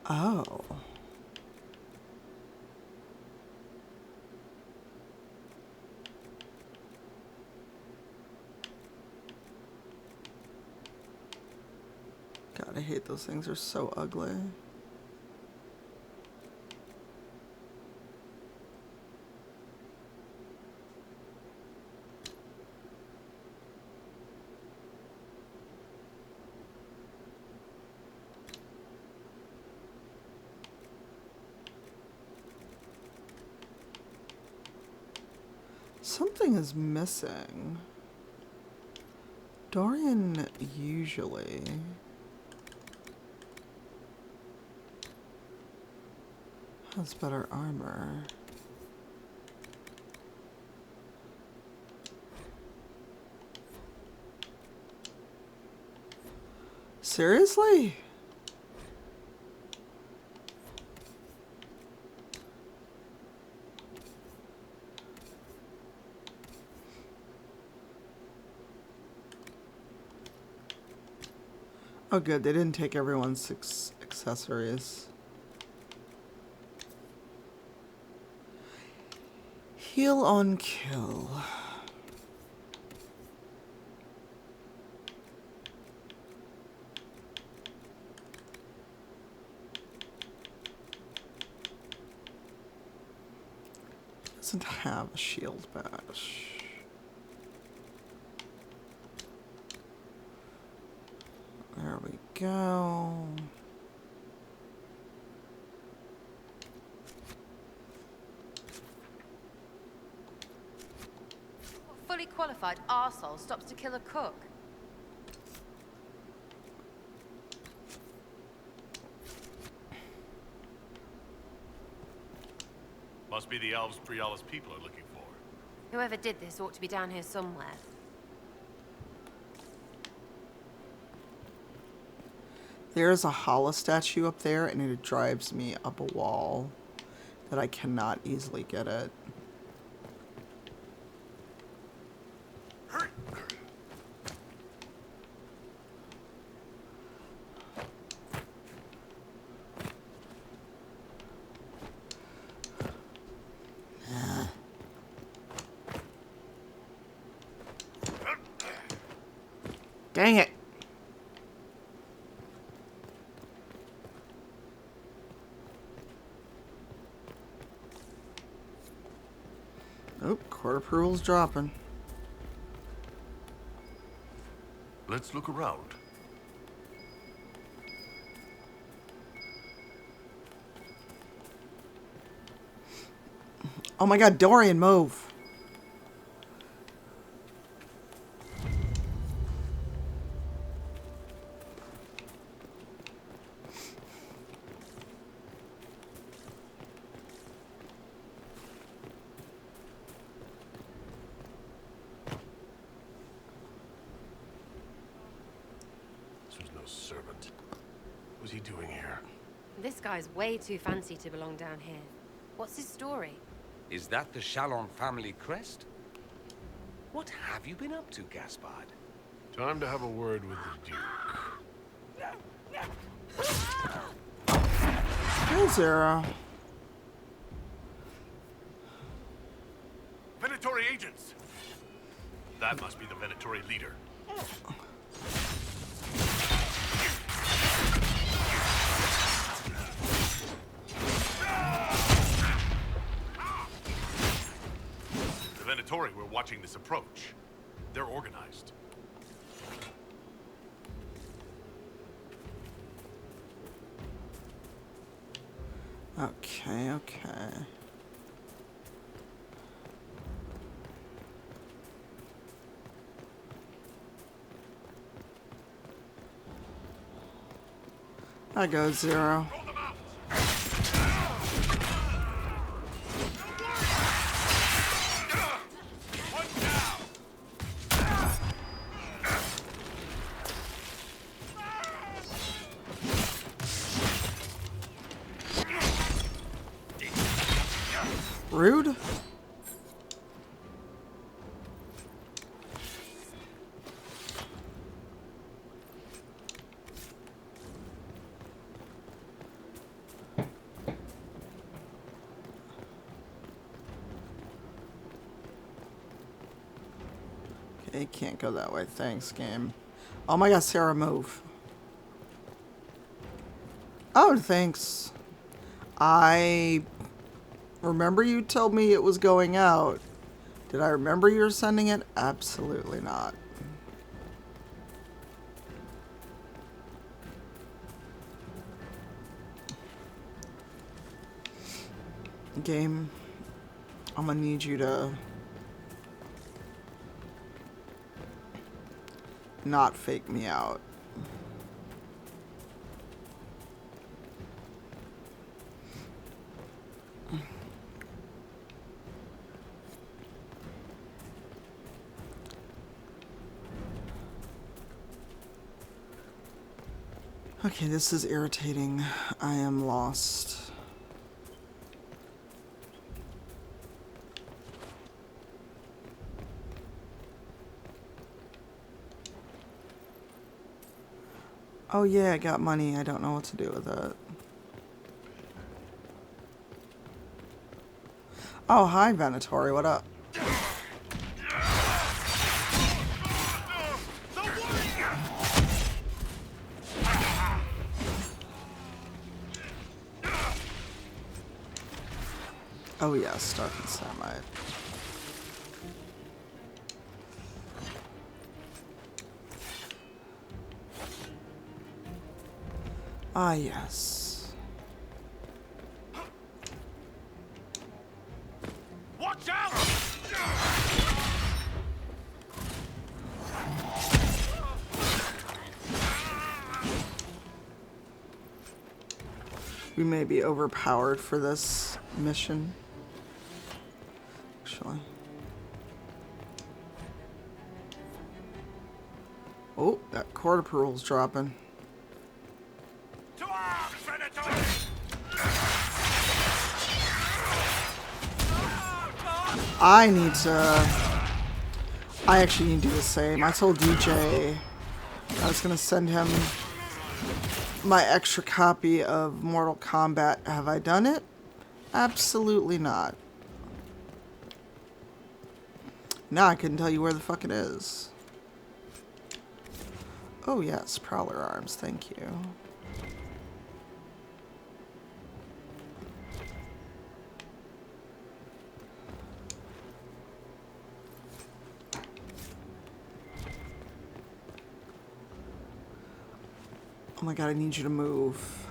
Oh. God, I hate those things. They're so ugly. Something is missing. Dorian usually has better armor. Seriously? Oh good, they didn't take everyone's accessories. Heal on kill. Doesn't have a shield bash. There we go. What fully qualified arsehole stops to kill a cook? Must be the elves Priala's people are looking for. Whoever did this ought to be down here somewhere. There's a Hala statue up there, and it drives me up a wall that I cannot easily get it. Dang it. Oh, court approval's dropping. Let's look around. Oh my god, Dorian, move. This was no servant. What's he doing here? This guy's way too fancy to belong down here. What's his story? Is that the Chalon family crest? What have you been up to, Gaspard? Time to have a word with the Duke. Hey, Zara. Venatori agents! That must be the Venatori leader. The Venatori were watching this approach. They're organized. Okay, okay. I go Zero. Rude. Okay, can't go that way. Thanks, game. Oh my god, Sarah, move. Oh, thanks. I remember you told me it was going out. Did I remember you were sending it? Absolutely not. Game, I'm gonna need you to not fake me out. Okay, this is irritating. I am lost. Oh yeah, I got money. I don't know what to do with it. Oh, hi, Venatori. What up? Oh yes, Stark and Samite. Ah yes. Watch out! We may be overpowered for this mission. Actually. Oh, that court approval's dropping. I actually need to do the same. I told DJ I was gonna send him my extra copy of Mortal Kombat. Have I done it? Absolutely not. Now I couldn't tell you where the fuck it is. Oh yes, Prowler arms, thank you. Oh my god, I need you to move.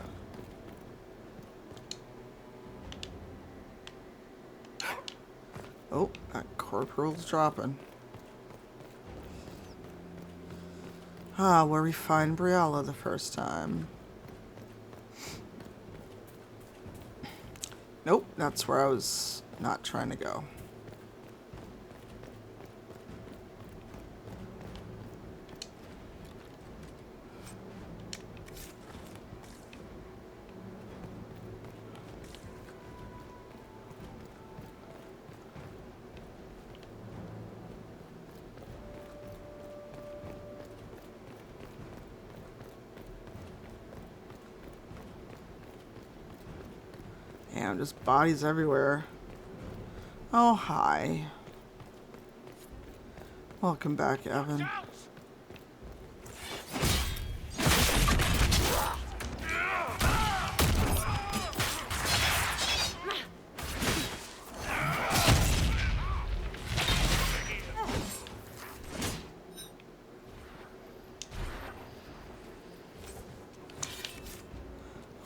Oh, that corporal's dropping. Ah, where we find Briella the first time. Nope, that's where I was not trying to go. Damn, just bodies everywhere. Oh, hi. Welcome back, Evan. I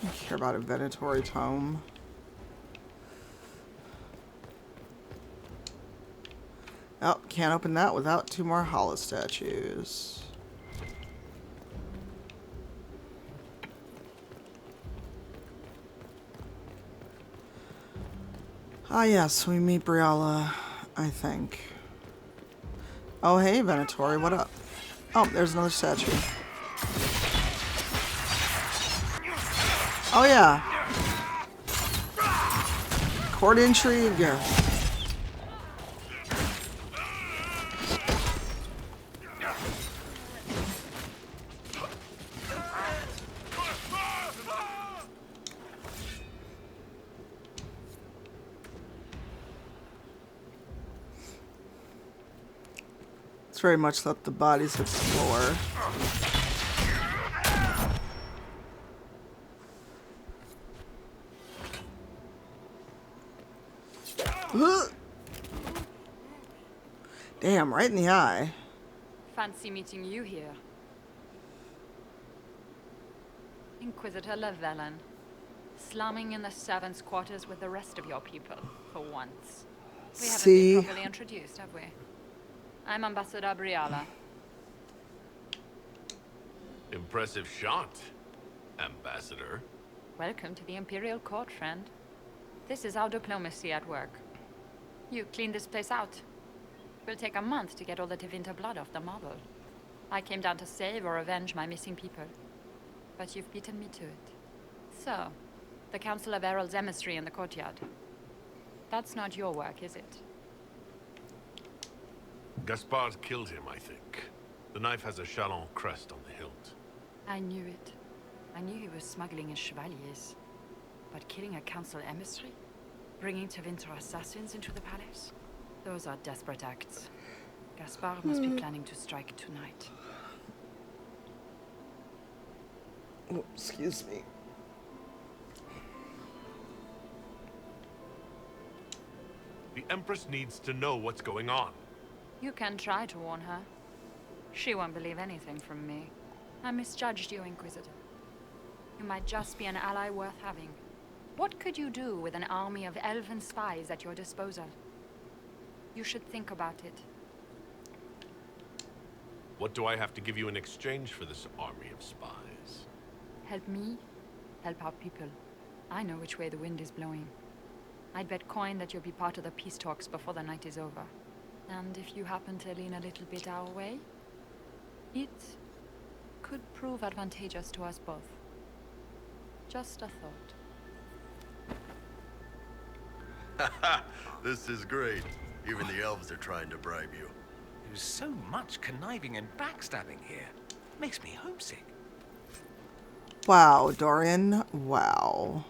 don't care about a Venatori tome. Oh, can't open that without 2 more hollow statues. Ah yes, we meet Briella, I think. Oh hey Venatori, what up? Oh, there's another statue. Oh yeah. Court intrigue. It's very much let the bodies explore. Damn, right in the eye. Fancy meeting you here. Inquisitor Llewellyn. Slumming in the servants' quarters with the rest of your people, for once. We haven't been properly introduced, have we? I'm Ambassador Briella. Impressive shot, Ambassador. Welcome to the Imperial Court, friend. This is our diplomacy at work. You clean this place out. Will take a month to get all the Tevinter blood off the marble. I came down to save or avenge my missing people. But you've beaten me to it. So, the Council of Herald's emissary in the courtyard. That's not your work, is it? Gaspard killed him, I think. The knife has a Chalon crest on the hilt. I knew it. I knew he was smuggling his chevaliers. But killing a council emissary? Bringing Tevinter assassins into the palace? Those are desperate acts. Gaspard must be planning to strike tonight. Oh, excuse me. The Empress needs to know what's going on. You can try to warn her. She won't believe anything from me. I misjudged you, Inquisitor. You might just be an ally worth having. What could you do with an army of elven spies at your disposal? You should think about it. What do I have to give you in exchange for this army of spies? Help me, help our people. I know which way the wind is blowing. I'd bet coin that you'll be part of the peace talks before the night is over. And if you happen to lean a little bit our way, it could prove advantageous to us both. Just a thought. This is great. Even the elves are trying to bribe you. There's so much conniving and backstabbing here. Makes me homesick. Wow, Dorian. Wow.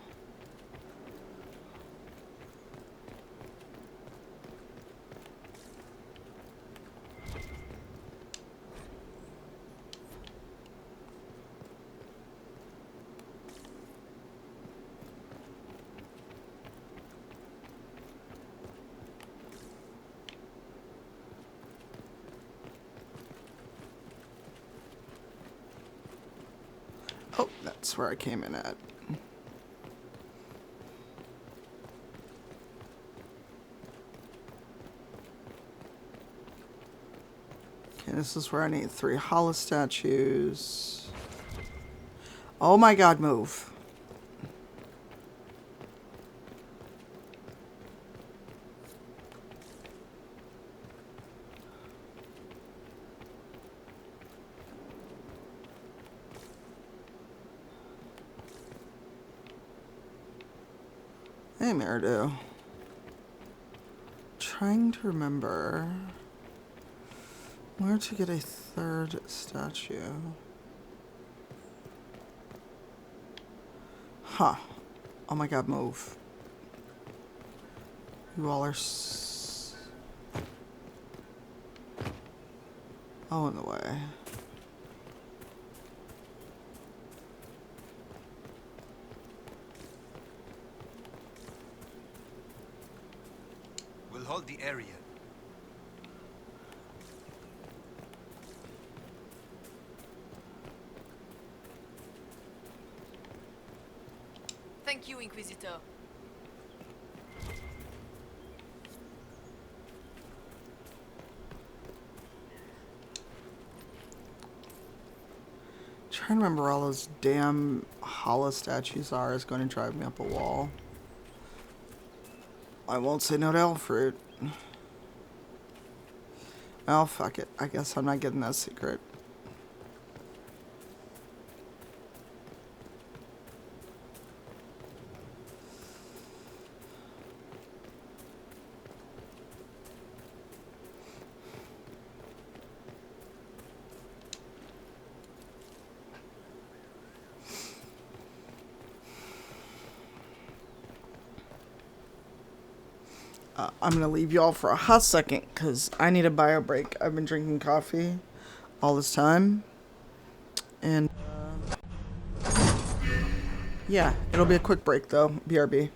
That's where I came in at. Okay, this is where I need 3 hollow statues. Oh my god, move. Hey, Meridu. Trying to remember where to get a 3rd statue. Huh. Oh my god, move. You all are oh, in the way. We'll hold the area. Thank you, Inquisitor. Trying to remember where all those damn hollow statues are is going to drive me up a wall. I won't say no to Elfruit. Oh, fuck it. I guess I'm not getting that secret. I'm going to leave y'all for a hot second because I need a bio break. I've been drinking coffee all this time. And, yeah, it'll be a quick break though. BRB.